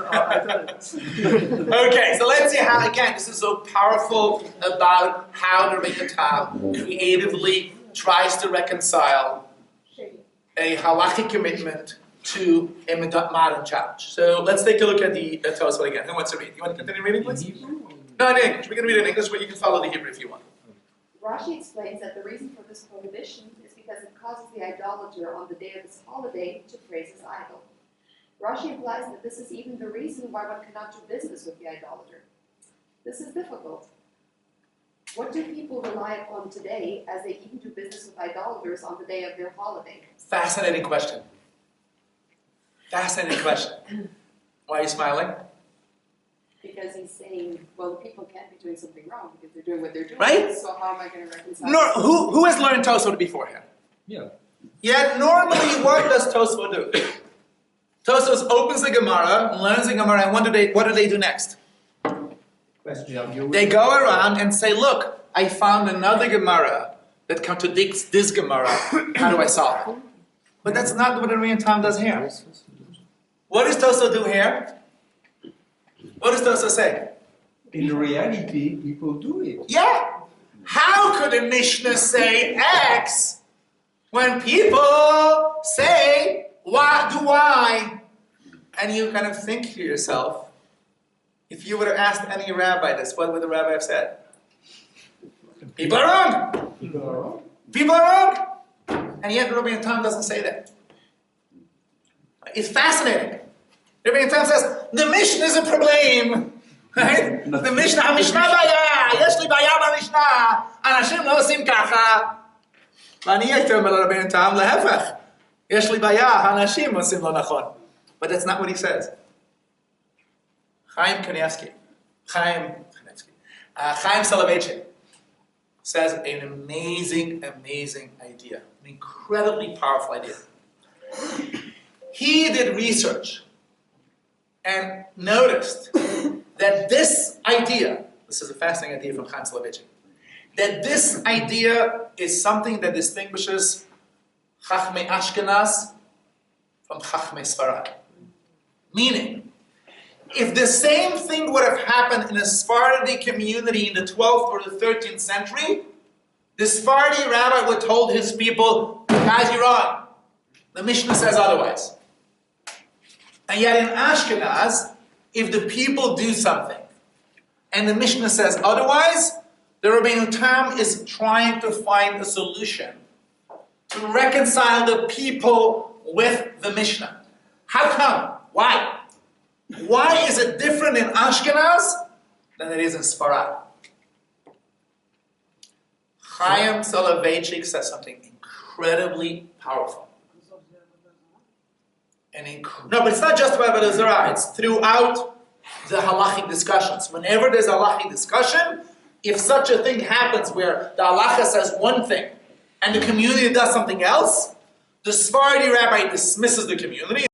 Okay, so let's see how, again, this is so powerful about how the Rabbeinu Tam creatively tries to reconcile a halachic commitment to a modern challenge. So let's take a look at the Tosafot again. Who wants to read? You want to continue reading, please? No, in English. We're going to read it in English, but you can follow the Hebrew if you want. Rashi explains that the reason for this prohibition is because it causes the idolater on the day of his holiday to praise his idol. Rashi implies that this is even the reason why one cannot do business with the idolater. This is difficult. What do people rely upon today as they even do business with idolaters on the day of their holiday? Fascinating question. Fascinating question. Why are you smiling? Because he's saying, well, the people can't be doing something wrong because they're doing what they're doing. Right? So how am I going to reconcile? No, who has learned Tosafot beforehand? Yeah. Yeah, normally what does Tosafot do? Tosafot opens the Gemara, learns the Gemara, and what do they do next? They go around and say, look, I found another Gemara that contradicts this Gemara. How do I solve it? But that's not what the Rabbeinu Tam does here. What does Tosafot do here? What does Tosafot say? In reality, people do it. Yeah. How could a Mishnah say X when people say Y? And you kind of think to yourself, if you would have asked any rabbi this, what would the rabbi have said? People are wrong. People are wrong. And yet Rabbeinu Tam doesn't say that. It's fascinating. Rabbeinu Tam says, the Mishnah is a problem. Right? The Mishnah, המשנה בעיה, יש לי בעיה במשנה, אנשים לא עושים ככה. ואני הייתי אומר לרבנו תם, להפך, יש לי בעיה, אנשים עושים לא נכון. But that's not what he says. Chaim Soloveitchik says an amazing idea, an incredibly powerful idea. He did research and noticed that this idea, this is a fascinating idea from Chaim Soloveitchik, that this idea is something that distinguishes Chachmei Ashkenaz from Chachmei Sfarad. Meaning, if the same thing would have happened in a Sephardi community in the 12th or the 13th century, the Sephardi rabbi would have told his people, guys, you're wrong. The Mishnah says otherwise. And yet in Ashkenaz, if the people do something and the Mishnah says otherwise, the Rabbeinu Tam is trying to find a solution to reconcile the people with the Mishnah. How come? Why? Why is it different in Ashkenaz than it is in Sfarad? Chaim Soloveitchik says something incredibly powerful. No, but it's not just about Avodah Zarah. It's throughout the halachic discussions. Whenever there's a halachic discussion, if such a thing happens where the halacha says one thing and the community does something else, the Sephardi rabbi dismisses the community. The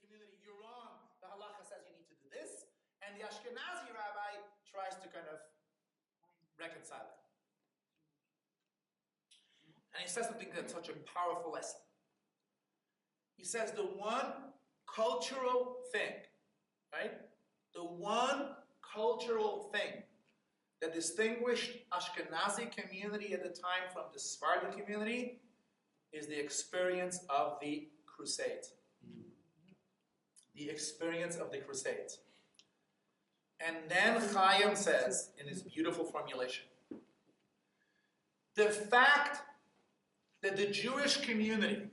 community, you're wrong. The halacha says you need to do this, and the Ashkenazi rabbi tries to kind of reconcile it. And he says something that's such a powerful lesson. He says the one cultural thing, right? The one cultural thing that distinguished Ashkenazi community at the time from the Sephardi community is the experience of the Crusades. The experience of the Crusades. And then Chaim says, in his beautiful formulation, the fact that the Jewish community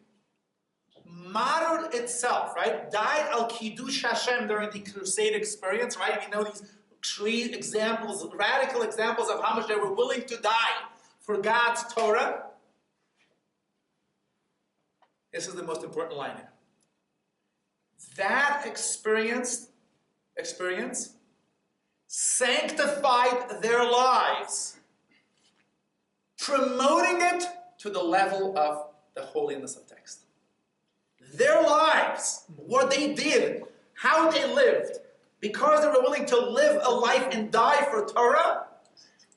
modeled itself, right? Died al Kiddush Hashem during the Crusade experience, right? We know these three examples, radical examples of how much they were willing to die for God's Torah. This is the most important line here. That experience sanctified their lives, promoting it to the level of the holiness of text. Their lives, what they did, how they lived, because they were willing to live a life and die for Torah,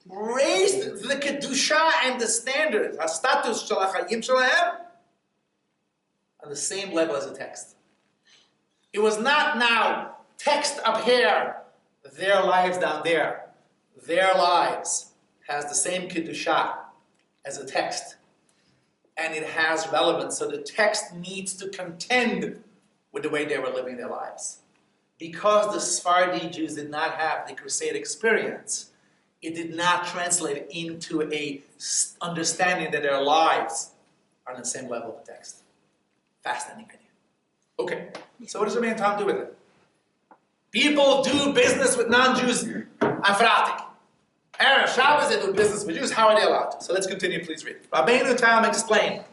raised the Kedusha and the standards, ha-status shel ha'chayim shelahem, on the same level as the text. It was not now text up here, their lives down there. Their lives has the same Kedusha as the text. And it has relevance. So the text needs to contend with the way they were living their lives. Because the Sephardi Jews did not have the Crusade experience, it did not translate into a understanding that their lives are on the same level of the text. Fascinating idea. Okay, so what does Rabbeinu Tam do with it? People do business with non-Jews on Fratik. Erev Shabbos, they do business with Jews. How are they allowed to? So let's continue, please read. Rabbeinu Tam explained.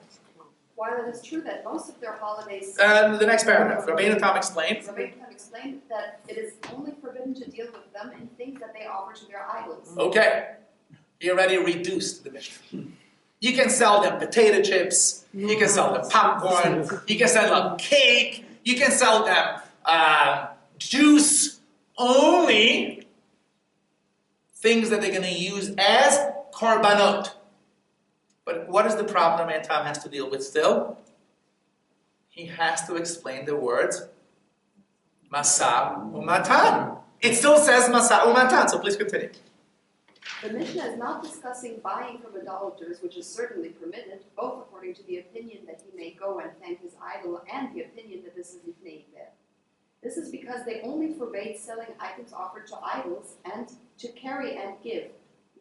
While it is true that most of their holidays... the next paragraph. Rabbeinu Tam explained. Rabbeinu Tam explained that it is only forbidden to deal with them in things that they offer to their idols. Okay. He already reduced the Mishnah. You can sell them potato chips. You can sell them popcorn. You can sell them cake. You can sell them juice. Only things that they're going to use as korbanot. But what is the problem that Tam has to deal with still? He has to explain the words Masa umatan. It still says Masa umatan, so please continue. The Mishnah is not discussing buying from idolaters, which is certainly permitted, both according to the opinion that he may go and thank his idol and the opinion that this is ifnei there. This is because they only forbade selling items offered to idols and to carry and give,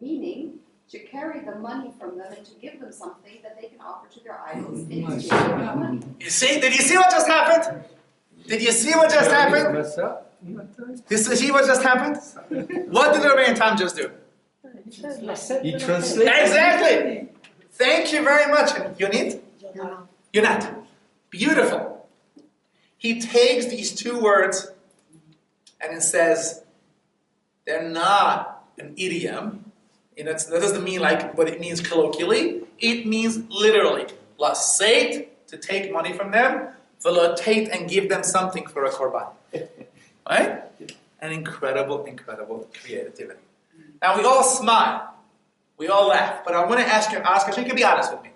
meaning to carry the money from them and to give them something that they can offer to their idols in exchange for the money. You see? Did you see what just happened? Did you see what just happened? Did you see what just happened? What did Rabbeinu Tam just do? He translated. Exactly. Thank you very much. You need? No. You're not. Beautiful. He takes these two words and it says they're not an idiom. You know, that doesn't mean like what it means colloquially. It means literally. Laseit, to take money from them. Velotate, and give them something for a korban. Right? An incredible, incredible creativity. Now we all smile. We all laugh. But I want to ask you, you can be honest with me.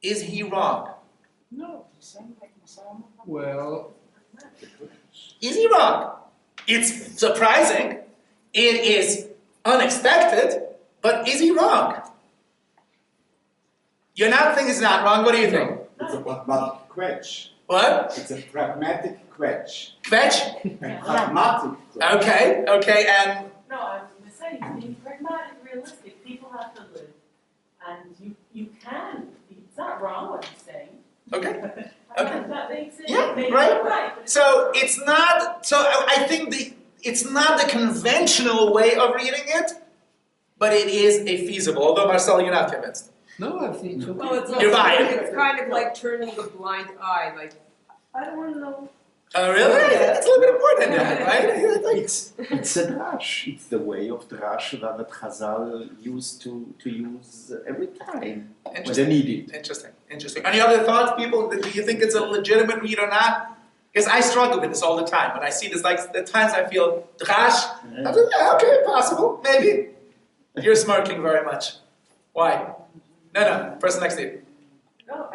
Is he wrong? No, he's saying like Messiah. Well, Is he wrong? It's surprising. It is unexpected. But is he wrong? You're not thinking he's not wrong. What do you think? It's a pragmatic quetch. What? It's a pragmatic quetch. Fetch? A pragmatic quetch. Okay, and No, I was going to say, being pragmatic, realistic, people have to live. And you can, it's not it's not. So I think it's not the conventional way of reading it, but it is a feasible. Although Marcel, you're not convinced. No, I think it's okay. Well, it's You're buying. it's kind of like turning the blind eye. Like, I don't want to know. Oh, really? Yeah. It's a little bit more than that, right? It's a drash. It's the way of drash that Chazal used to use every time when they need it. Interesting. Any other thoughts, people? Do you think it's a legitimate read or not? Because I struggle with this all the time. When I see this, like, the times I feel drash, I think, yeah, okay, possible, maybe. You're smirking very much. Why? No, person next to you. No,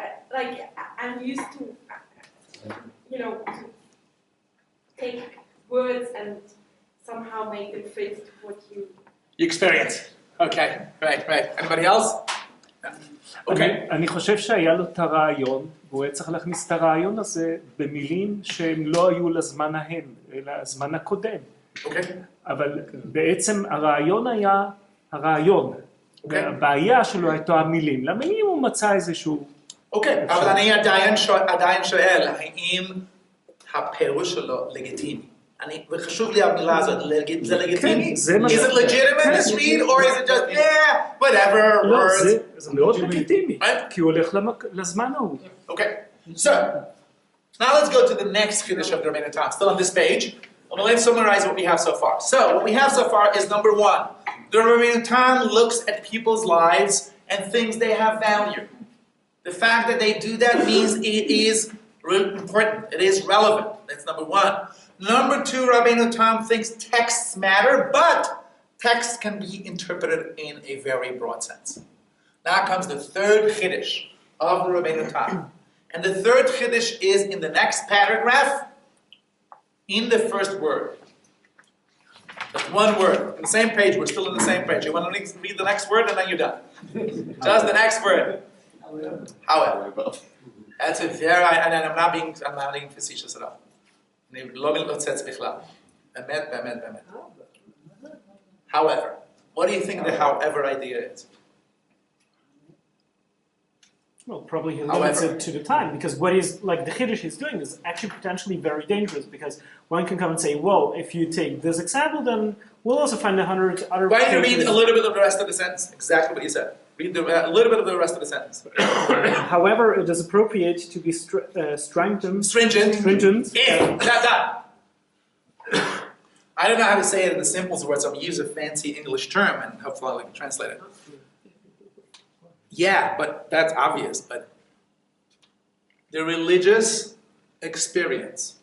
I'm used to, to take words and somehow make them fit what you experience. Okay, right. Anybody else? אוקיי. אני חושב שהיה לו את הרעיון, והוא היה צריך להכניס את הרעיון הזה במילים שהם לא היו לזמן ההם, אלא הזמן הקודם. אוקיי. אבל בעצם הרעיון היה הרעיון. והבעיה שלו הייתה המילים. למילים הוא מצא איזשהו... אוקיי, אבל אני עדיין שואל, האם הפירוש שלו לגיטימי? וחשוב לי המילה הזאת, זה לגיטימי? Is it legitimate this read, or is it just, whatever, לא, words? זה מאוד לגיטימי, כי הוא הולך לזמן ההוא. Okay, so, now let's go to the next Kiddush of the Rabbeinu Tams, still on this page. Let's summarize what we have so far. So, what we have so far is number one, the Rabbeinu Tam looks at people's lives and things they have value. The fact that they do that means it is important, it is relevant. That's number one. Number two, Rabbeinu Tam thinks texts matter, but texts can be interpreted in a very broad sense. Now comes the third Chiddush of Rabbeinu Tam. And the third Chiddush is in the next paragraph, in the first word. That's one word. On the same page, we're still on the same page. You want to read the next word and then you're done. Just the next word. However. That's a very, and I'm not being facetious at all. However, what do you think the however idea is? Well, probably he limits it to the time, because what is like the Chiddush is doing is actually potentially very dangerous, because one can come and say, well, if you take this example, then we'll also find 100 other... Why don't you read a little bit of the rest of the sentence? Exactly what you said. Read a little bit of the rest of the sentence. However, it is appropriate to be stringent. I don't know how to say it in the simplest words, so I'm going to use a fancy English term and hopefully I can translate it. Yeah, but that's obvious, but the religious experience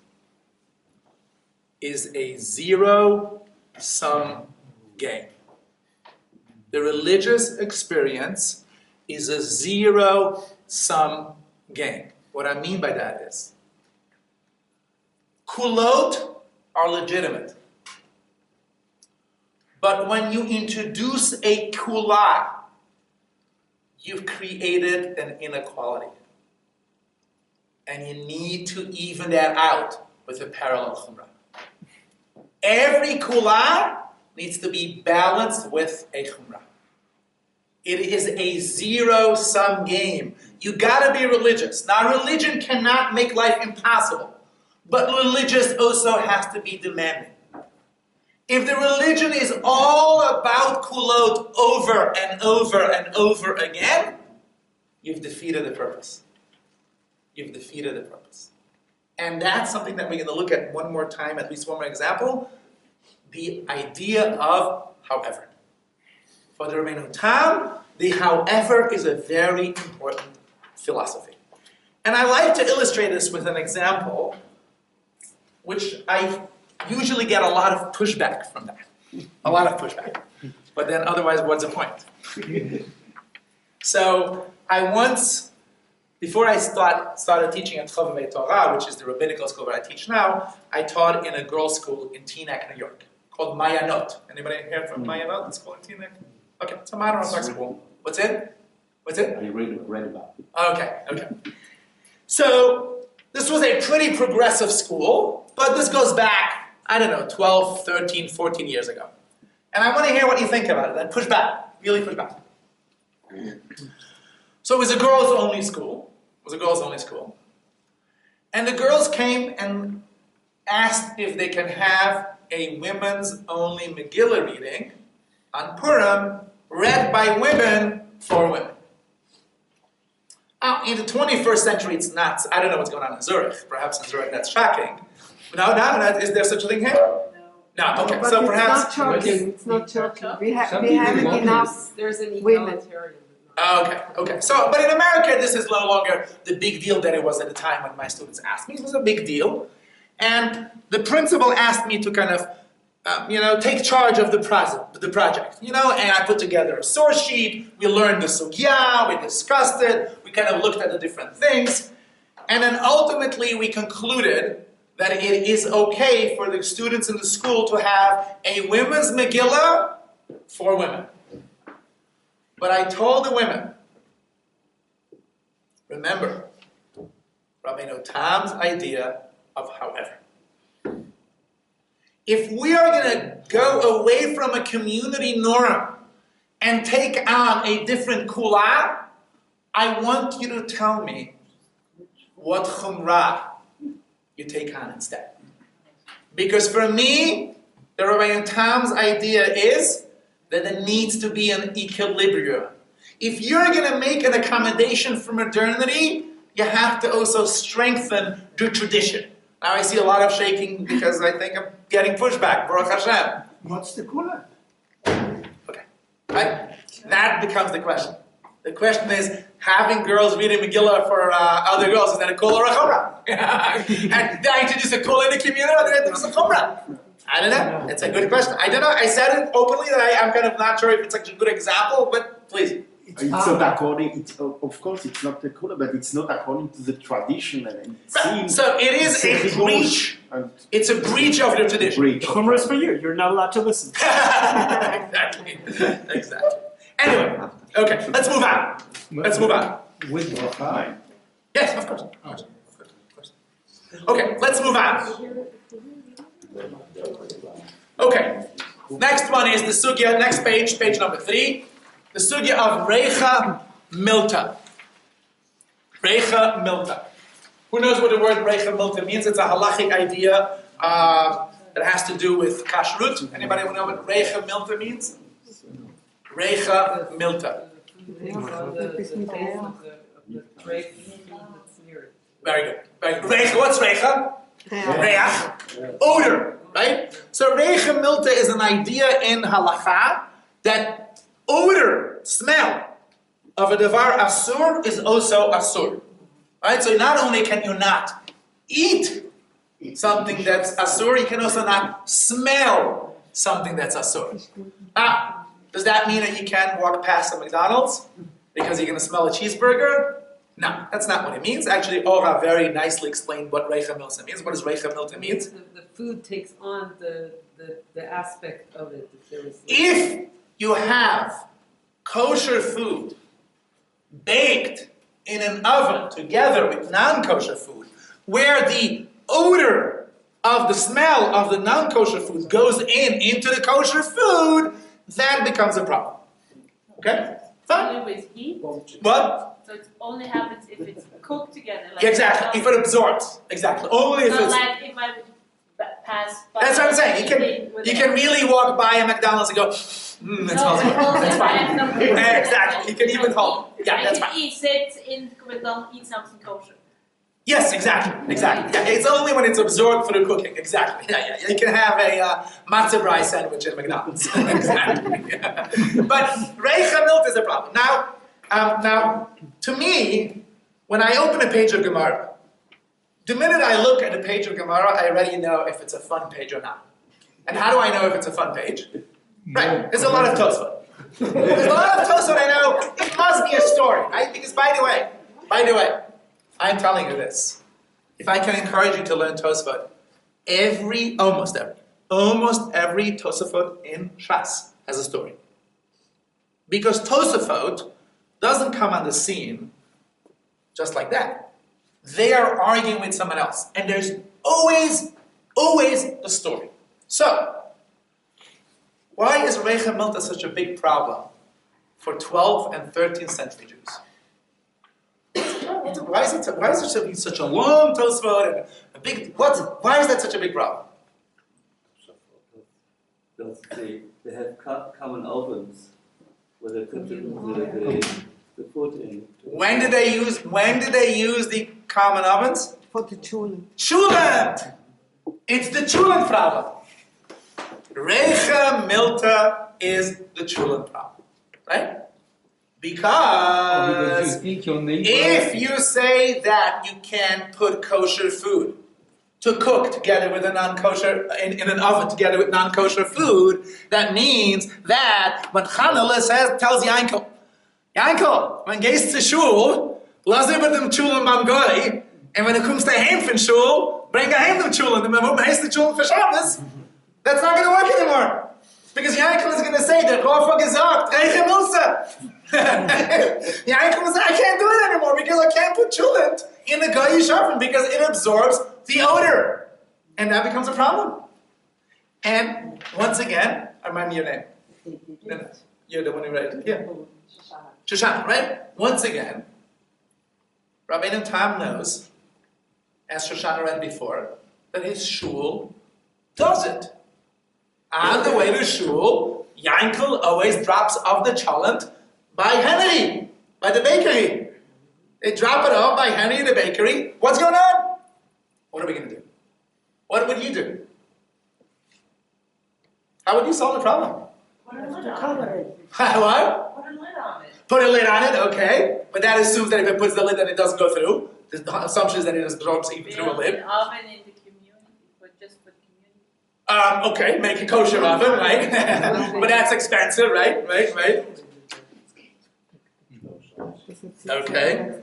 is a zero-sum game. The religious experience is a zero-sum game. What I mean by that is, kulot are legitimate. But when you introduce a kula, you've created an inequality. And you need to even that out with a parallel chumrah. Every kula needs to be balanced with a chumrah. It is a zero-sum game. You gotta be religious. Now, religion cannot make life impossible, but religious also has to be demanding. If the religion is all about kulot over and over and over again, you've defeated the purpose. You've defeated the purpose. And that's something that we're going to look at one more time, at least one more example. The idea of however. For the Rabbeinu Tam, the however is a very important philosophy. And I like to illustrate this with an example, which I usually get a lot of pushback from that. A lot of pushback. But then otherwise, what's the point? So I once, before I started teaching at Chavavei Torah, which is the rabbinical school where I teach now, I taught in a girls' school in Teaneck, New York, called Mayanot. Anybody heard from Mayanot? It's called Teaneck? Okay, it's a modern-orthodoxen school. What's it? I read about it. Okay. So this was a pretty progressive school, but this goes back, 12, 13, 14 years ago. And I want to hear what you think about it, and push back, really push back. So it was a girls-only school. And the girls came and asked if they can have a women's only Megillah reading on Purim, read by women for women. Now, in the 21st century, it's not. I don't know what's going on in Zurich. Perhaps in Zurich that's shocking. No. Is there such a thing here? No. Okay. But So it's perhaps. not shocking. It's not shocking. We Some have people enough There's an women. egalitarian. Okay. So, but in America, this is no longer the big deal that it was at the time when my students asked me. It was a big deal, and the principal asked me to kind of, take charge of the project. And I put together a source sheet. We learned the sugya. We discussed it. We kind of looked at the different things, and then ultimately we concluded that it is okay for the students in the school to have a women's Megillah for women. But I told the women, remember, Rabbeinu Tams' idea of however. If we are going to go away from a community norm and take on a different kula, I want you to tell me what chumrah you take on instead. Because for me, the Rabbeinu Tams' idea is that there needs to be an equilibrium. If you're going to make an accommodation for modernity, you have to also strengthen the tradition. Now I see a lot of shaking because I think I'm getting pushback. Baruch Hashem. What's the kula? Okay. Right? That becomes the question. The question is, having girls reading Megillah for other girls, is that a kula or a chumrah? And did I introduce a kula in the community or did I introduce a chumrah? I don't know. It's a good question. I don't know. I said it openly that I'm kind of not sure if it's such a good example, but please. It's not according. Of course, it's not the kula, but it's not according to the tradition. And it seems so it is a breach. It's a breach of the tradition. The chumrah is for you. You're not allowed to listen. Exactly. Anyway, okay. Let's move on. With bracha. Yes, of course. Okay, let's move on. Okay, next one is the sugya, next page number 3, the sugya of Reicha Milta. Reicha Milta. Who knows what the word Reicha Milta means? It's a halachic idea that has to do with kashrut. Anybody know what Reicha Milta means? Reicha Milta. Very good. Reicha, what's Reicha? Reach, odor, right? So Reicha Milta is an idea in Halacha that odor, smell of a davar asur is also asur, right? So not only can you not eat something that's asur, you can also not smell something that's asur. Now, does that mean that you can't walk past a McDonald's because you're going to smell a cheeseburger? No, that's not what it means. Actually, Ora very nicely explained what Reicha Milta means. What does Reicha Milta mean? The food takes on the aspect of it. If you have kosher food baked in an oven together with non-kosher food, where the odor of the smell of the non-kosher food goes into the kosher food, that becomes a problem. Okay? Fine. Only with heat? What? So it only happens if it's cooked together. Like Exactly, if it absorbs. Exactly. Only if not it's... like if I pass by. That's what I'm saying. You can really walk by a McDonald's and go, that smells good. That's fine. Exactly. You can even hold. Yeah, that's fine. I can sit in McDonald's, eat something kosher. Yes, exactly. Yeah, it's only when it's absorbed through cooking. Exactly. Yeah. You can have a matzah brie sandwich at McDonald's. Exactly. Yeah. But Reicha Milta is a problem. Now, to me, when I open a page of Gemara, the minute I look at a page of Gemara, I already know if it's a fun page or not. And how do I know if it's a fun page? Right, there's a lot of Tosfot. There's a lot of Tosfot I know, it must be a story, right? Because by the way, I'm telling you this. If I can encourage you to learn Tosfot, almost every Tosfot in Shas has a story. Because Tosfot doesn't come on the scene just like that. They are arguing with someone else. And there's always a story. So, why is Reicha Milta such a big problem for 12th and 13th century Jews? why is it such a long Tosfot and a big? Why is that such a big problem? They have common ovens where they put the food in. When did they use the common ovens? For the children. Chulent! It's the chulent problem. Reicha Milta is the chulent problem. Right? Because if you say that you can put kosher food to cook together with a non-kosher, in an oven together with non-kosher food, that means that when Chanukah tells Yankel, when gehst zu Schul, lass über dem Schulen beim Goy, and when it comes to heim from Schul, bring a heim dem Schulen, and when it comes to Schulen for Shabbos, that's not going to work anymore. Because Yankel is going to say that Rafa gesagt, Reiche Milsa. Yankel will say, I can't do it anymore because I can't put chulent in the Wollishofen because it absorbs the odor. And that becomes a problem. And once again, remind me your name. No. You're the one who read it. Yeah. Shoshana, right? Once again, Rabbeinu Tam knows, as Shoshana read before, that his shul does it. On the way to shul, Yankel always drops off the cholent by Henry, by the bakery. They drop it off by Henry in the bakery. What's going on? What are we going to do? What would you do? How would you solve the problem? Put a lid on it. What? Put a lid on it. Put a lid on it, okay. But that assumes that if it puts the lid, then it doesn't go through. The assumption is that it absorbs even through a lid. An oven in the community, but just for community. Okay, make a kosher oven, right? But that's expensive, right? Right. Okay.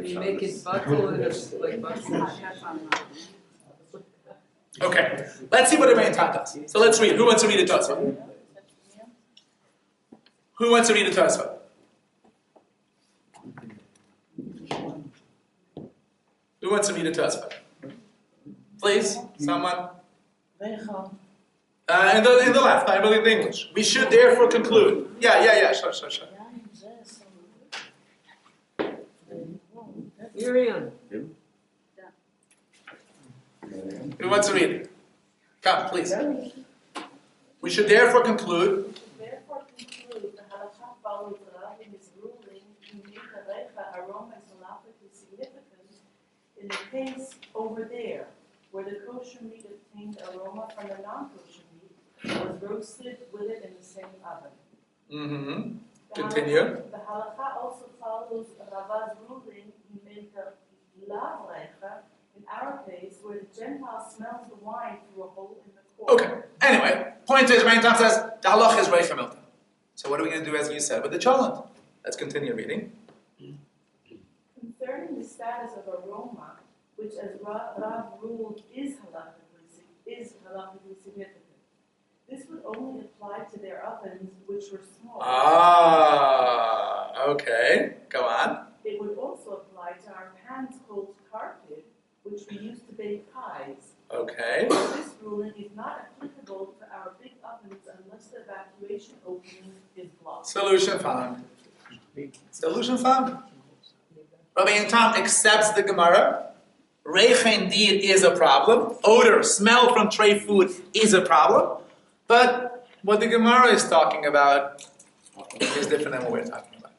You make it buckle and it's like buckle. Okay, let's see what the Rebbeinu does. So let's read. Who wants to read a Tosfot? Who wants to read a Tosfot? Who wants to read a Tosfot? Please, someone. In the left, I believe in English. We should therefore conclude. Yeah. Sure. Miriam. Who wants to read it? Come, please. We should therefore conclude. The Halacha follows Rav in his ruling to make the Reicha aroma is halachically significant in the case over there, where the kosher meat obtained aroma from the non-kosher meat was roasted with it in the same oven. Continue. The Halacha also follows Rava's ruling in the Lav Reicha, in our case, where the Gentile smells the wine through a hole in the cork. Okay. Anyway, point is, Rebbeinu Tam says the halacha is Reicha Milta. So what are we going to do, as you said, with the cholent? Let's continue reading. Concerning the status of aroma, which as Rav ruled is halachically significant. This would only apply to their ovens, which were small. Okay. Go on. It would also apply to our pans called carpet, which we use to bake pies. Okay. This ruling is not applicable to our big ovens unless the evacuation opening is blocked. Solution found. Rabbeinu Tam accepts the Gemara. Reicha indeed is a problem. Odor, smell from tray food is a problem. But what the Gemara is talking about is different than what we're talking about.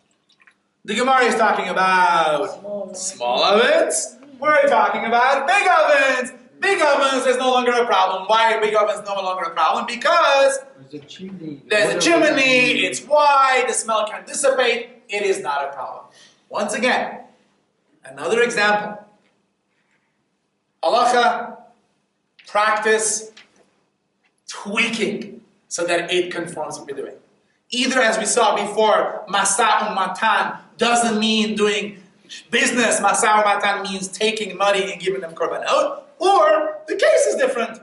The Gemara is talking about small ovens. We're talking about big ovens. Big ovens is no longer a problem. Why are big ovens no longer a problem? Because there's a chimney, it's wide, the smell can dissipate. It is not a problem. Once again, another example. Halacha, practice, tweaking so that it conforms to what we're doing. Either, as we saw before, Masa Matan doesn't mean doing business. Masa Matan means taking money and giving them korbanot. Or the case is different.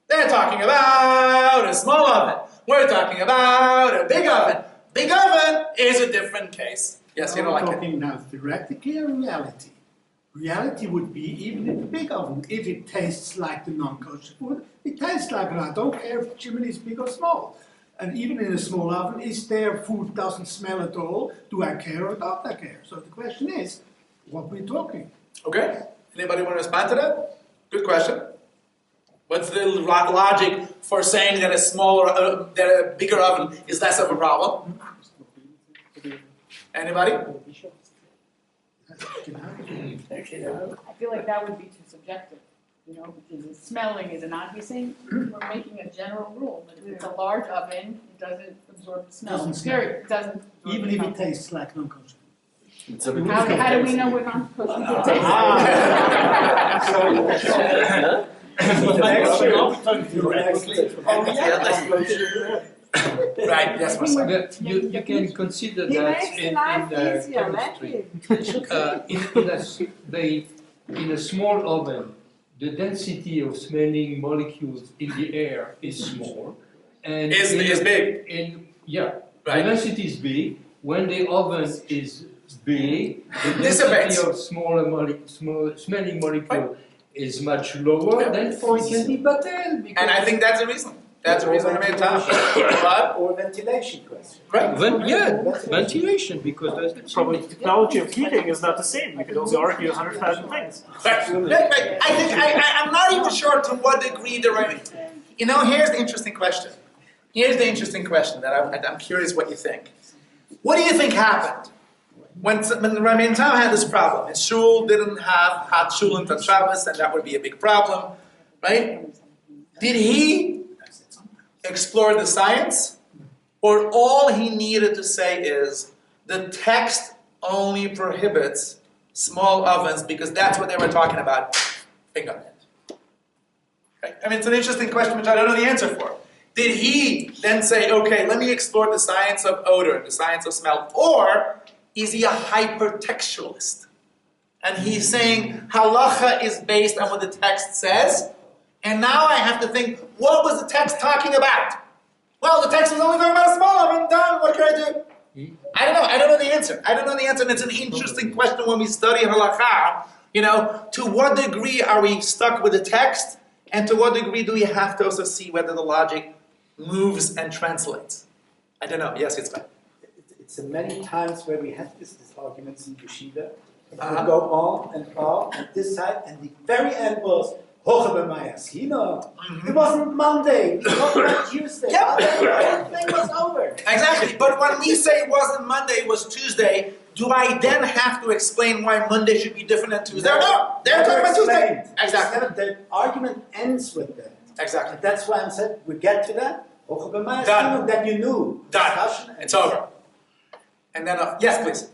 They're talking about a small oven. We're talking about a big oven. Big oven is a different case. Yes, you don't like it. We're talking now theoretically or reality. Reality would be, even in the big oven, if it tastes like the non-kosher food, it tastes like it. I don't care if the chimney is big or small. And even in a small oven, is their food doesn't smell at all? Do I care or don't I care? So the question is, what we're talking. Okay. Anybody want to respond to that? Good question. What's the logic for saying that that a bigger oven is less of a problem? Anybody? I feel like that would be too subjective, because smelling is an obvious thing. We're making a general rule that if it's a large oven, it doesn't absorb the smell. Period. It doesn't. Even if it tastes like non-kosher. How do we know we're non-kosher? Right, yes, Marcel. You can consider that in a small oven, the density of smelling molecules in the air is small. And is big. The density is big. When the oven is big, the density of smelling molecule is much lower, therefore it can be batel. And I think that's the reason. That's the reason I made time. Or ventilation question. Right. Ventilation, because there's probably the technology of heating is not the same. We could also argue 100,000 things. I'm not even sure to what degree they're right. Here's the interesting question. That I'm curious what you think. What do you think happened when Rabbeinu Tam had this problem? And Shul didn't have hot Shul and Shabbos, and that would be a big problem, right? Did he explore the science, or all he needed to say is the text only prohibits small ovens because that's what they were talking about? Bingo. Right? It's an interesting question which I don't know the answer for. Did he then say, okay, let me explore the science of odor and the science of smell, or is he a hypertextualist? And he's saying halacha is based on what the text says, and now I have to think, what was the text talking about? Well, the text was only talking about a small oven. Done. What can I do? I don't know. I don't know the answer. And it's an interesting question when we study halacha. To what degree are we stuck with the text, and to what degree do we have to also see whether the logic moves and translates? I don't know. Yes, it's fine. It's many times where we had these arguments in yeshiva. We go on, and this side, and the very end was It wasn't Monday. It wasn't Tuesday. Everything was over. Exactly. But when we say it wasn't Monday, it was Tuesday, do I then have to explain why Monday should be different than Tuesday? No, they're talking about Tuesday. Exactly. The argument ends with that. Exactly. And that's why I'm saying we get to that. Done. That you knew. Done. It's over. And then, yes, please.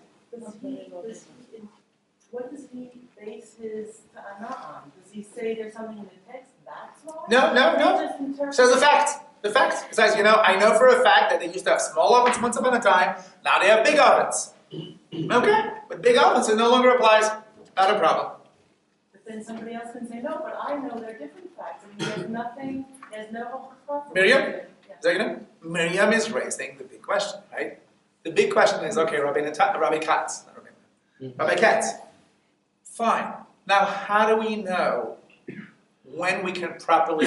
What does he base his ta'ana on? Does he say there's something in the text? That's why? No. So the facts. It says, I know for a fact that they used to have small ovens once upon a time. Now they have big ovens. Okay, but big ovens, it no longer applies. Not a problem. But then somebody else can say, no, but I know they're different facts. And there's nothing, there's no hochachah. Miriam? Miriam is raising the big question, right? The big question is, okay, Rabbi Katz. Rabbi Katz. Fine. Now, how do we know when we can properly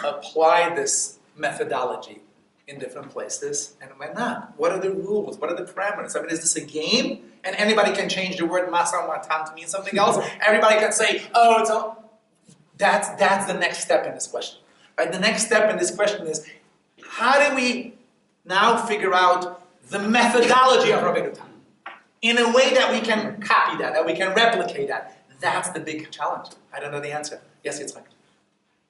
apply this methodology in different places and when not? What are the rules? What are the parameters? Is this a game? And anybody can change the word masa matan to mean something else? Everybody can say, oh, it's all... That's the next step in this question. Right? The next step in this question is, how do we now figure out the methodology of Rabbeinu Tam in a way that we can copy that we can replicate that? That's the big challenge. I don't know the answer. Yes, it's fine.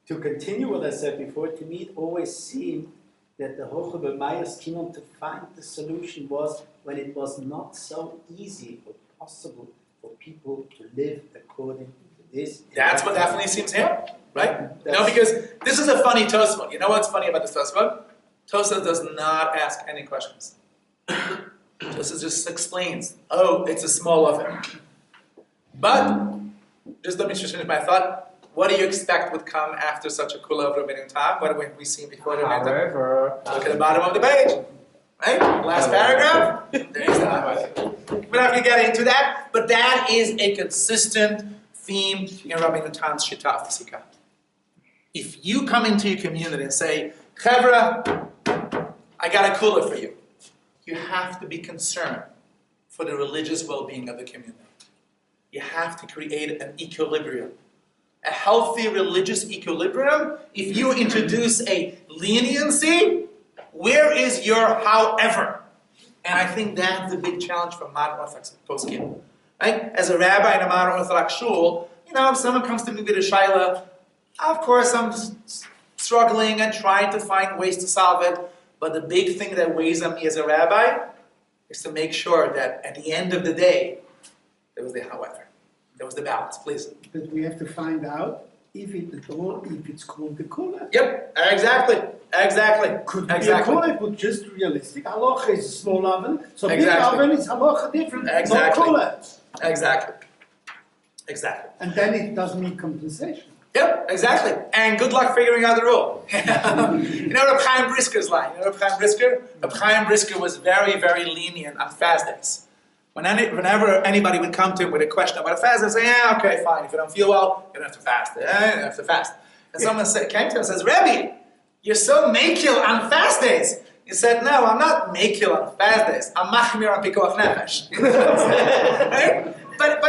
To continue what I said before, to me it always seemed that the Hoche B'Mayas Kinon to find the solution was when it was not so easy or possible for people to live according to this. That's what definitely seems here, right? Because this is a funny Tosfot. You know what's funny about this Tosfot? Tosfot does not ask any questions. Tosfot just explains, oh, it's a small oven. But, just let me just finish my thought. What do you expect would come after such a kula of Rabbeinu Tam? What have we seen before Rabbeinu Tam? However, look at the bottom of the page. Right? Last paragraph. There's that. We don't have to get into that, but that is a consistent theme in Rabbeinu Tam's Shita of Psak. If you come into your community and say, Chevra, I got a cooler for you. You have to be concerned for the religious well-being of the community. You have to create an equilibrium. A healthy religious equilibrium, if you introduce a leniency, where is your however? And I think that's the big challenge for modern Orthodox poskim. Right? As a rabbi in a modern Orthodox shul, if someone comes to me with a shaila, of course I'm struggling and trying to find ways to solve it, but the big thing that weighs on me as a rabbi is to make sure that at the end of the day, there was the however. There was the balance, please. But we have to find out if it's called the kula. Yep, exactly. Could be a kula, but just realistic. Halacha is a small oven, so big oven is halacha different. Exactly. Not kula. Exactly. And then it doesn't need compensation. Yep, exactly. And good luck figuring out the rule. You know Reb Chaim Brisker's line? You know Reb Chaim Brisker? Reb Chaim Brisker was very, very lenient on fast days. Whenever anybody would come to him with a question about a fast, they'd say, yeah, okay, fine. If you don't feel well, you don't have to fast. You don't have to fast. And someone came to him and says, Rebbe, you're so makil on fast days. He said, no, I'm not makil on fast days. I'm machmir on pikuach nefesh. Right? But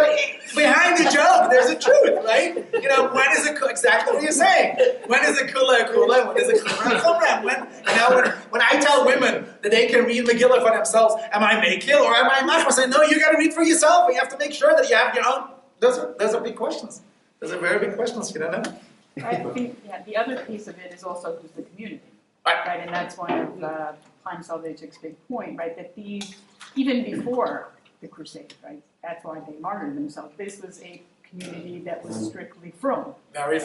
behind the joke, there's a truth, right? When is it exactly what you're saying? When is a kula a kula? When is a chumrah a chumrah? When I tell women that they can read Megillah for themselves, am I makil or am I machmir? I say, no, you got to read for yourself. And you have to make sure that you have your own. Those are big questions. Those are very big questions. You don't know. I think the other piece of it is also just the community, right? And that's one of Chaim Soloveitchik's big point, right? That these, even before the crusade, right? That's why they martyred themselves. This was a community that was strictly frum. Very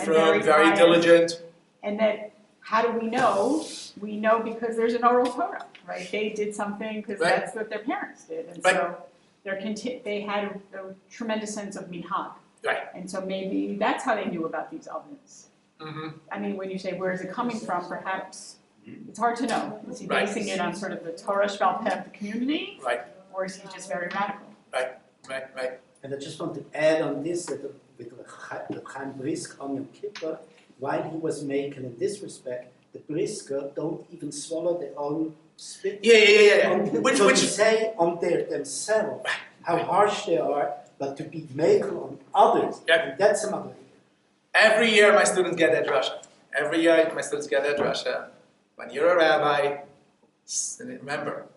diligent. And that, how do we know? We know because there's an oral Torah, right? They did something because that's what their parents did. And so they had a tremendous sense of minhag. Right. And so maybe that's how they knew about these ovens. Mm-hmm. I mean, when you say, where is it coming from, perhaps it's hard to know. Is he basing it on sort of the Torah Shval Peh of the community? Right. Or is he just very radical? Right. And I just want to add on this that with the Chaim Brisker on Yom Kippur, while he was making in this respect, the Brisker don't even swallow their own spit. Yeah. Which say on themselves how harsh they are, but to be makel on others. And that's another thing. Every year my students get that drasha. When you're a rabbi, remember,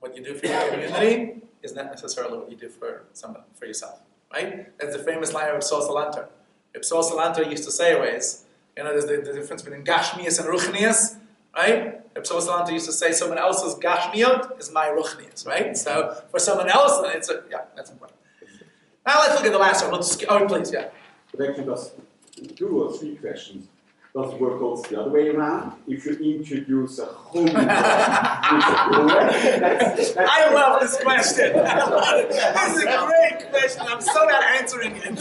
what you do for your community is not necessarily what you do for yourself, right? That's the famous line of Ysoscher Salanter. Ysoscher Salanter used to say always, there's the difference between gashmias and ruchnias, right? Ysoscher Salanter used to say someone else's gashmiot is my ruchnias, right? So for someone else, that's important. Now let's look at the last one. Please, yeah. But actually, that's 2 or 3 questions. Does it work also the other way around? If you introduce a whole I love this question. This is a great question. I'm so not answering it.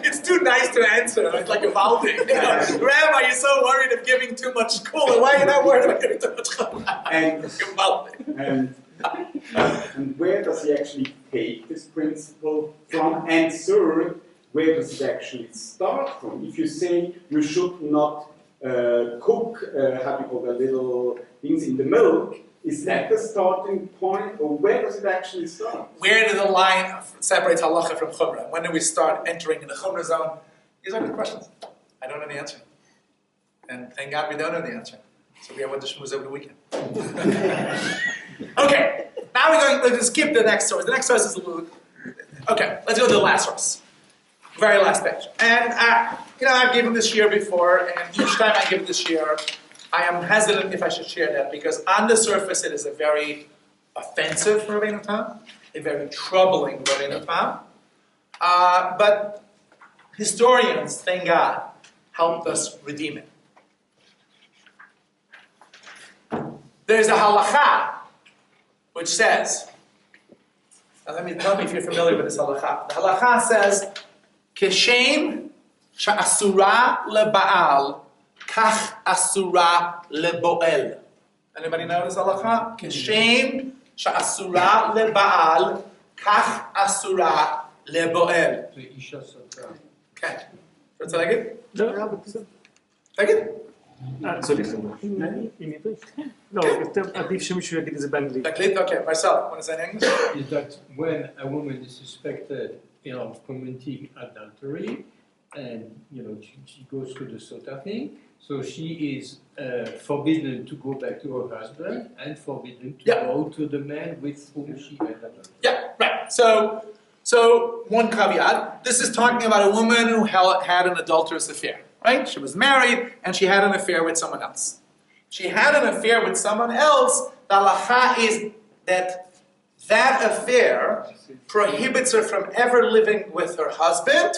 It's too nice to answer. It's like a Valdi. Rabbi, you're so worried of giving too much kula. Why are you not worried about giving too much kula? And where does he actually take this principle from? And third, where does it actually start from? If you say you should not cook, the little things in the milk, is that the starting point, or where does it actually start? Where did the line separate halacha from chumrah? When do we start entering in the chumrah zone? These are good questions. I don't know the answer. And thank God we don't know the answer. So we have what the shmuz over the weekend. Okay, now we're going to skip the next source. The next source is a little... Okay, let's go to the last source. Very last page. And, I've given this year before, and each time I give this year, I am hesitant if I should share that, because on the surface it is a very offensive Rabbeinu Tam, a very troubling Rabbeinu Tam. But historians, thank God, helped us redeem it. There's a halacha which says, now tell me if you're familiar with this halacha. The halacha says, Keshem sha'asura lebaal, kach asura leboel. Anybody know this halacha? Keshem sha'asura lebaal, kach asura leboel. Okay. Should I take it? No. Take it? sorry. No, עדיף שמישהו יגיד את זה באנגלית. Okay, Marcel, want to say in English? Is that when a woman is suspected of committing adultery, and she goes through the sort of thing, so she is forbidden to go back to her husband and forbidden to go to the man with whom she had adultery. Yeah, right. So one caveat. This is talking about a woman who had an adulterous affair, right? She was married and she had an affair with someone else. She had an affair with someone else. The halacha is that affair prohibits her from ever living with her husband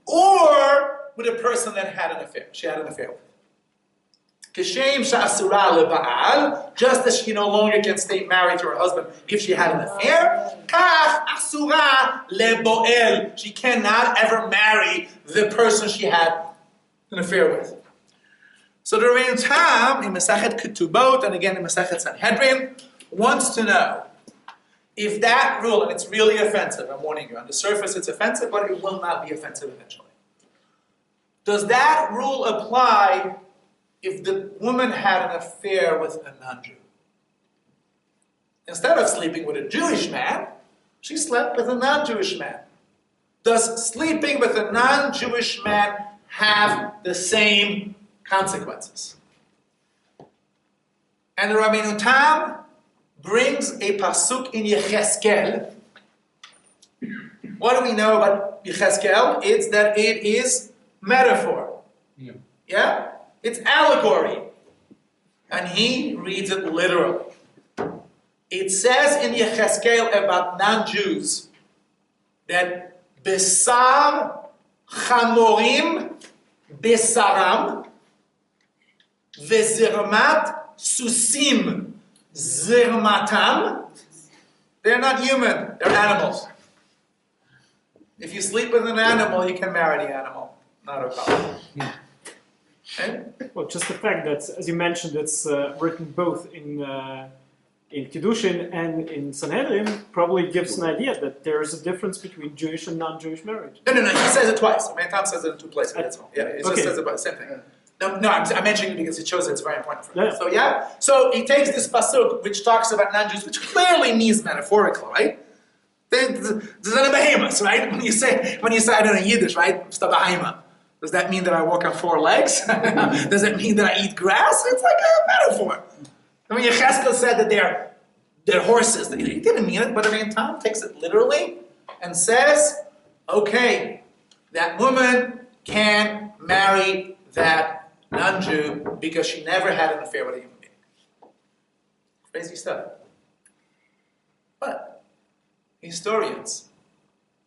or with a person that had an affair. She had an affair with. Kishem sha'asura leba'al, just as she no longer can stay married to her husband if she had an affair, kach asura lebo'el, she cannot ever marry the person she had an affair with. So the Rabbeinu Tam in Masachet Ketubot and again in Masachet Sanhedrin wants to know if that rule, and it's really offensive, I'm warning you, on the surface it's offensive, but it will not be offensive eventually. Does that rule apply if the woman had an affair with a non-Jew? Instead of sleeping with a Jewish man, she slept with a non-Jewish man. Does sleeping with a non-Jewish man have the same consequences? And the Rabbeinu Tam brings a pasuk in Yecheskel. What do we know about Yecheskel? It's that it is metaphor. Yeah? It's allegory. And he reads it literally. It says in Yecheskel about non-Jews that Besar Chamorim Besaram Vezirmat Susim Zirmatam. They're not human, they're animals. If you sleep with an animal, you can marry the animal, not a problem. Well, just the fact that, as you mentioned, it's written both in Kiddushin and in Sanhedrin probably gives an idea that there is a difference between Jewish and non-Jewish marriage. No, he says it twice. Tom says it in two places. That's all. Yeah, he just says about the same thing. No, I'm mentioning it because it shows that it's very important for him. So he takes this pasuk which talks about non-Jews, which clearly means metaphorical, right? There's a behemoth, right? When you say I don't know Yiddish, right? Does that mean that I walk on four legs? Does it mean that I eat grass? It's like a metaphor. I mean, Yecheskel said that they're horses. He didn't mean it, but I mean, Tom takes it literally and says, okay, that woman can marry that non-Jew because she never had an affair with a human being. Crazy stuff. But historians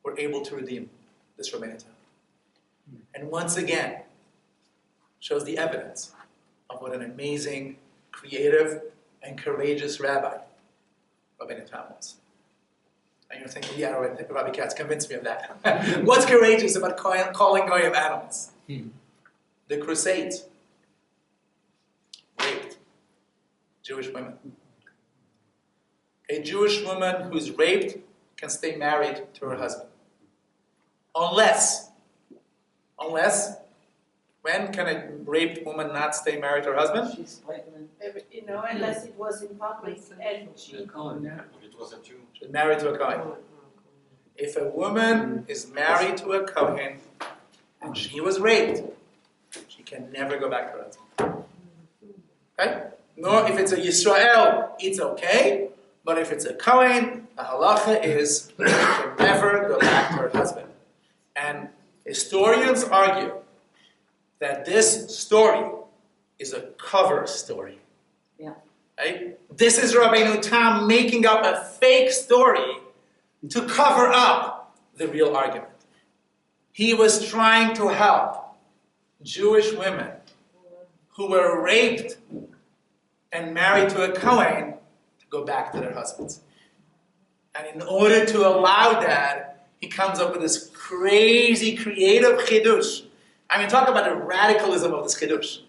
were able to redeem this Rabbeinu Tam. And once again, shows the evidence of what an amazing, creative, and courageous rabbi Rabbeinu Tam was. And you're thinking, yeah, Rabbi Katz convinced me of that. What's courageous about calling goyim animals? The Crusades raped Jewish women. A Jewish woman who's raped can stay married to her husband. Unless, when can a raped woman not stay married to her husband? She's pregnant. Unless it was in public and she... A Kohen. It was a Jew. She's married to a Kohen. If a woman is married to a Kohen and she was raped, she can never go back to her husband. Okay? Nor if it's a Yisrael, it's okay. But if it's a Kohen, the halacha is she can never go back to her husband. And historians argue that this story is a cover story. Yeah. Right? This is Rabbeinu Tam making up a fake story to cover up the real argument. He was trying to help Jewish women who were raped and married to a Kohen to go back to their husbands. And in order to allow that, he comes up with this crazy creative chidush. I mean, talk about the radicalism of this chidush.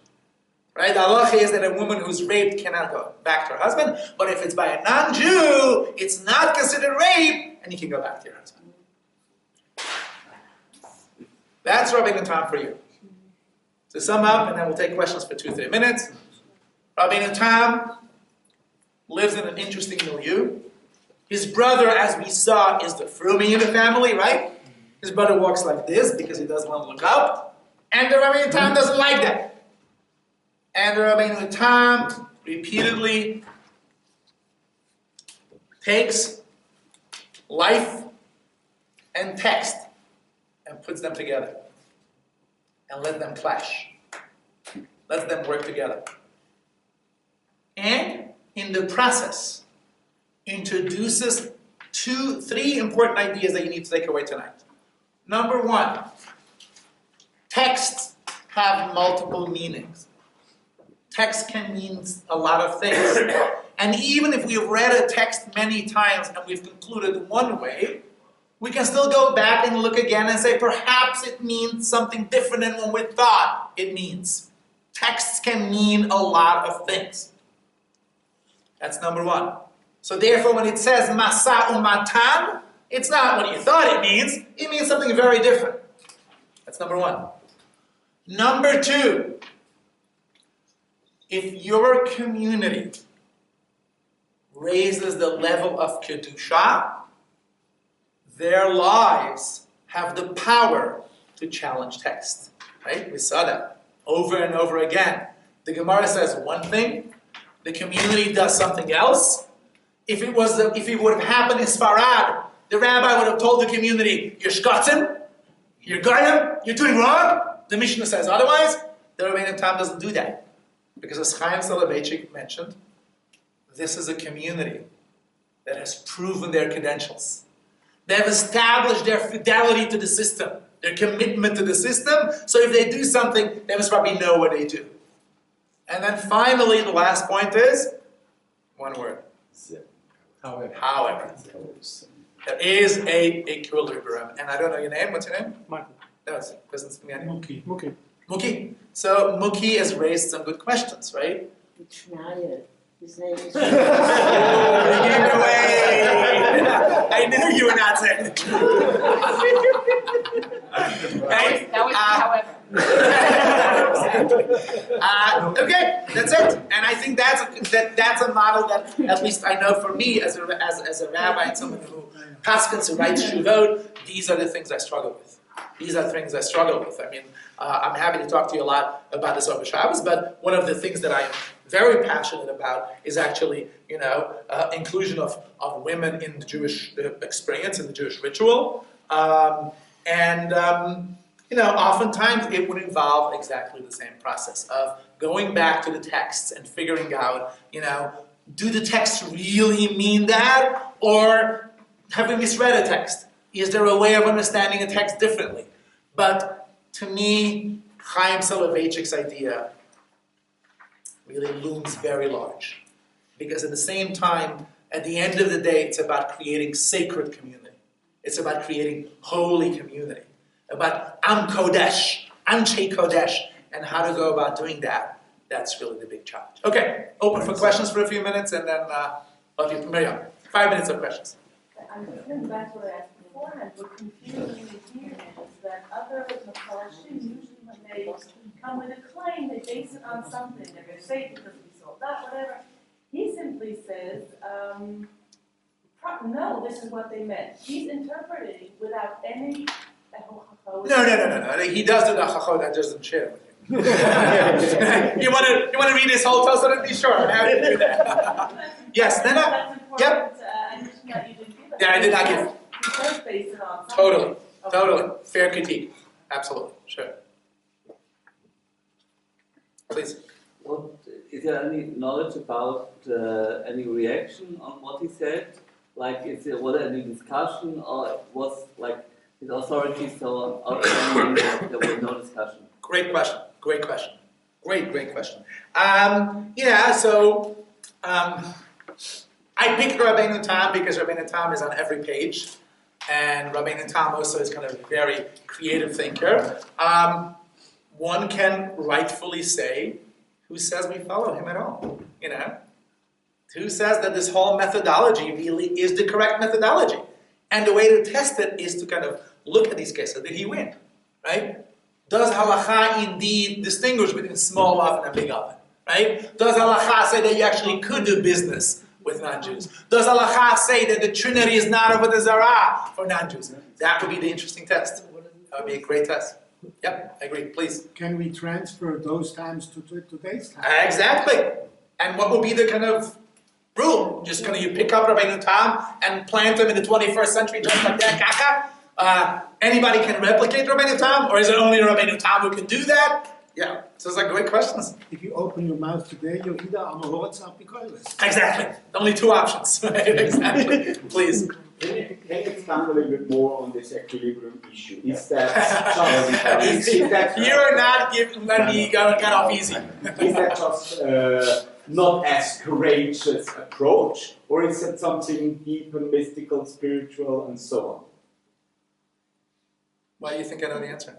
Right? The halacha is that a woman who's raped cannot go back to her husband, but if it's by a non-Jew, it's not considered rape, and you can go back to your husband. That's Rabbeinu Tam for you. To sum up, and then we'll take questions for 2-3 minutes. Rabbeinu Tam lives in an interesting milieu. His brother, as we saw, is the Frumi in the family, right? His brother walks like this because he doesn't want to look up. And the Rabbeinu Tam doesn't like that. And the Rabbeinu Tam repeatedly takes life and text and puts them together and let them clash. Let them work together. And in the process, introduces 3 important ideas that you need to take away tonight. Number 1, texts have multiple meanings. Text can mean a lot of things. And even if we've read a text many times and we've concluded one way, we can still go back and look again and say perhaps it means something different than what we thought it means. Texts can mean a lot of things. That's number 1. So therefore when it says Masa Umatan, it's not what you thought it means something very different. That's number 1. Number 2, if your community raises the level of Kedusha, their lives have the power to challenge text. Right? We saw that over and over again. The Gemara says one thing, the community does something else. If it would have happened in Sfarad, the rabbi would have told the community, you're shkotzim, you're goyim, you're doing wrong. The Mishnah says otherwise. The Rabbeinu Tam doesn't do that. Because as Chaim Soloveitchik mentioned, this is a community that has proven their credentials. They have established their fidelity to the system, their commitment to the system. So if they do something, they must probably know what they do. And then finally, the last point is, one word. However. There is a equilibrium. And I don't know your name. What's your name? Michael. No, it's Muki. Muki. Muki. So Muki has raised some good questions, right? His name is. I knew you were not saying it. Right? That was however. Okay, that's it. And I think that's a model that, at least I know for me as a rabbi and someone who paskins, who writes shuvot, these are the things I struggle with. These are things I struggle with. I mean, I'm happy to talk to you a lot about this over Shabbos, but one of the things that I'm very passionate about is actually, inclusion of women in the Jewish experience, in the Jewish ritual. Oftentimes it would involve exactly the same process of going back to the texts and figuring out, do the texts really mean that? Or have we misread a text? Is there a way of understanding a text differently? But to me, Chaim Soloveitchik's idea really looms very large. Because at the same time, at the end of the day, it's about creating sacred community. It's about creating holy community. About Am Kodesh, Anshe Kodesh, and how to go about doing that. That's really the big challenge. Okay, open for questions for a few minutes, and then Miriam, 5 minutes of questions. I'm going back to what I asked beforehand. What confuses me here is that other Mepharshim, usually when they come with a claim, they base it on something. They're going to say it because we saw that, whatever. He simply says, no, this is what they meant. He's interpreting without any... No. He does do the hachot, that doesn't share with you. You want to read his whole Tosafot? Be sure. I'm happy to do that. Yes, no. Yep. Yeah, I did not give. He does base it on something. Totally. Fair critique. Absolutely. Sure. Please. Is there any knowledge about any reaction on what he said? Like, was there any discussion, or was like his authority so outstanding that there was no discussion? Great question. Great question. I picked Rabbeinu Tam because Rabbeinu Tam is on every page, and Rabbeinu Tam also is kind of a very creative thinker. One can rightfully say, who says we follow him at all? Who says that this whole methodology really is the correct methodology? And the way to test it is to kind of look at these cases. Did he win? Right? Does halacha indeed distinguish between small oven and big oven? Right? Does halacha say that you actually could do business with non-Jews? Does halacha say that the Trinity is not avodah zarah for non-Jews? That would be the interesting test. That would be a great test. Yep, I agree. Please. Can we transfer those times to today's time? Exactly. And what would be the kind of rule? Just kind of you pick up Rabbeinu Tam and plant them in the 21st century just like that, kaka? Anybody can replicate Rabbeinu Tam, or is it only Rabbeinu Tam who can do that? Yeah, so those are great questions. If you open your mouth today, you're either Amorotz or Apikoilis. Exactly. Only two options. Right? Exactly. Please. Can you expand a little bit more on this equilibrium issue? Is that just... You're not giving me get off easy. Is that just not as courageous approach, or is it something deeper, mystical, spiritual, and so on? Why do you think I know the answer?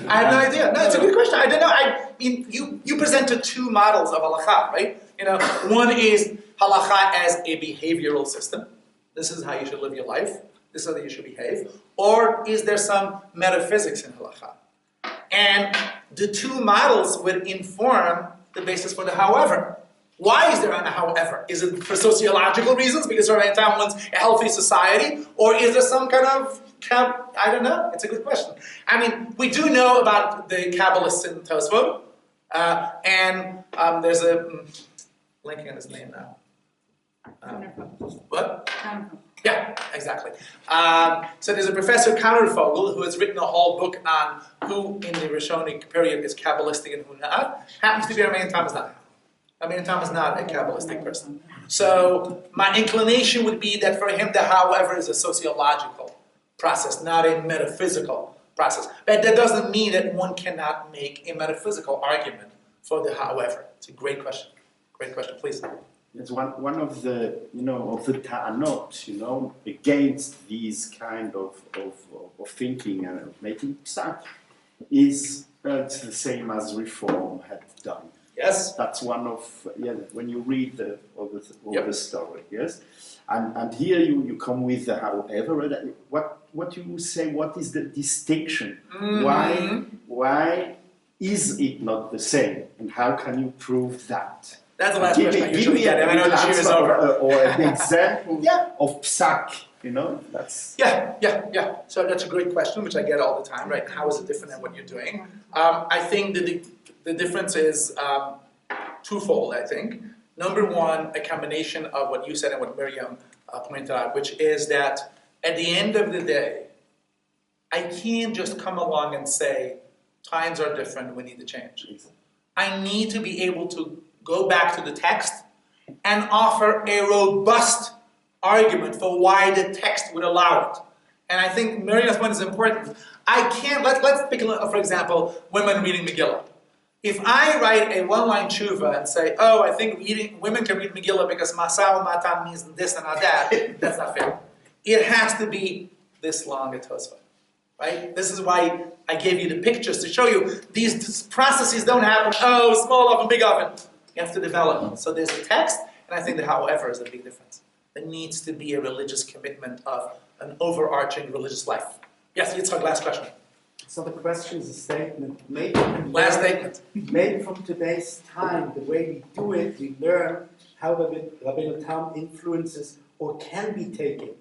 I have no idea. No, it's a good question. I don't know. I mean, you presented two models of halacha, right? You know, one is halacha as a behavioral system. This is how you should live your life. This is how you should behave. Or is there some metaphysics in halacha? And the two models would inform the basis for the however. Why is there an however? Is it for sociological reasons, because Rabbeinu Tam wants a healthy society? Or is there some kind of, I don't know, it's a good question. I mean, we do know about the Kabbalists in Tosfot, and there's a, blanking on his name now. What? Yeah, exactly. So there's a professor, Counterfogel, who has written a whole book on who in the Rishonic period is Kabbalistic and who not. Happens to be Rabbeinu Tam is not. Rabbeinu Tam is not a Kabbalistic person. So my inclination would be that for him the however is a sociological process, not a metaphysical process. But that doesn't mean that one cannot make a metaphysical argument for the however. It's a great question. Great question, please. It's one of the of the ta'anot, against these kind of thinking and of making psak is the same as Reform had done. Yes, that's one of when you read the story. Yes, and here you come with the however. What you say? What is the distinction? Mm-hmm. Why is it not the same? And how can you prove that? That's the last question I usually get. I know the year is over. Or an example of psak, that's... Yeah. So that's a great question, which I get all the time, right? How is it different than what you're doing? I think the difference is twofold, I think. Number one, a combination of what you said and what Miriam pointed out, which is that at the end of the day, I can't just come along and say, times are different, we need to change. I need to be able to go back to the text and offer a robust argument for why the text would allow it. And I think Miriam's point is important. I can't, let's pick, for example, women reading Megillah. If I write a one-line tshuva and say, I think women can read Megillah because Masao Matan means this and not that, that's not fair. It has to be this long a Tosfot. Right? This is why I gave you the pictures to show you these processes don't happen, small oven, big oven. You have to develop. So there's a text, and I think that however is a big difference. There needs to be a religious commitment of an overarching religious life. Yes, Yitzchak, last question. So the question is a statement made from today's time. The way we do it, we learn how Rabbeinu Tam influences or can be taken.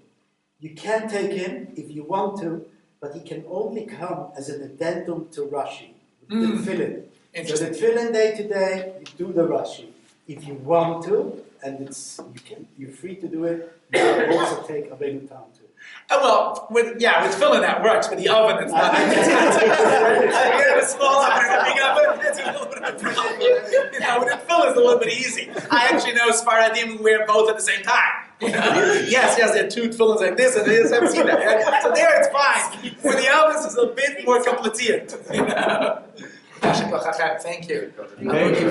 You can take him if you want to, but he can only come as an addendum to Rashi. The tefillin. So the tefillin day to day, you do the Rashi. If you want to, and you're free to do it, you can also take Rabbeinu Tam too. With tefillin that works. With the oven, it's not. You have a small oven and a big oven. It's a little bit of a problem. With the tefillin, it's a little bit easy. I actually know Sfaradim who wear both at the same time. Yes, there are two tefillins like this and this. I've seen that. Right? So there, it's fine. For the ovens, it's a bit more complicated. Thank you. Thank you.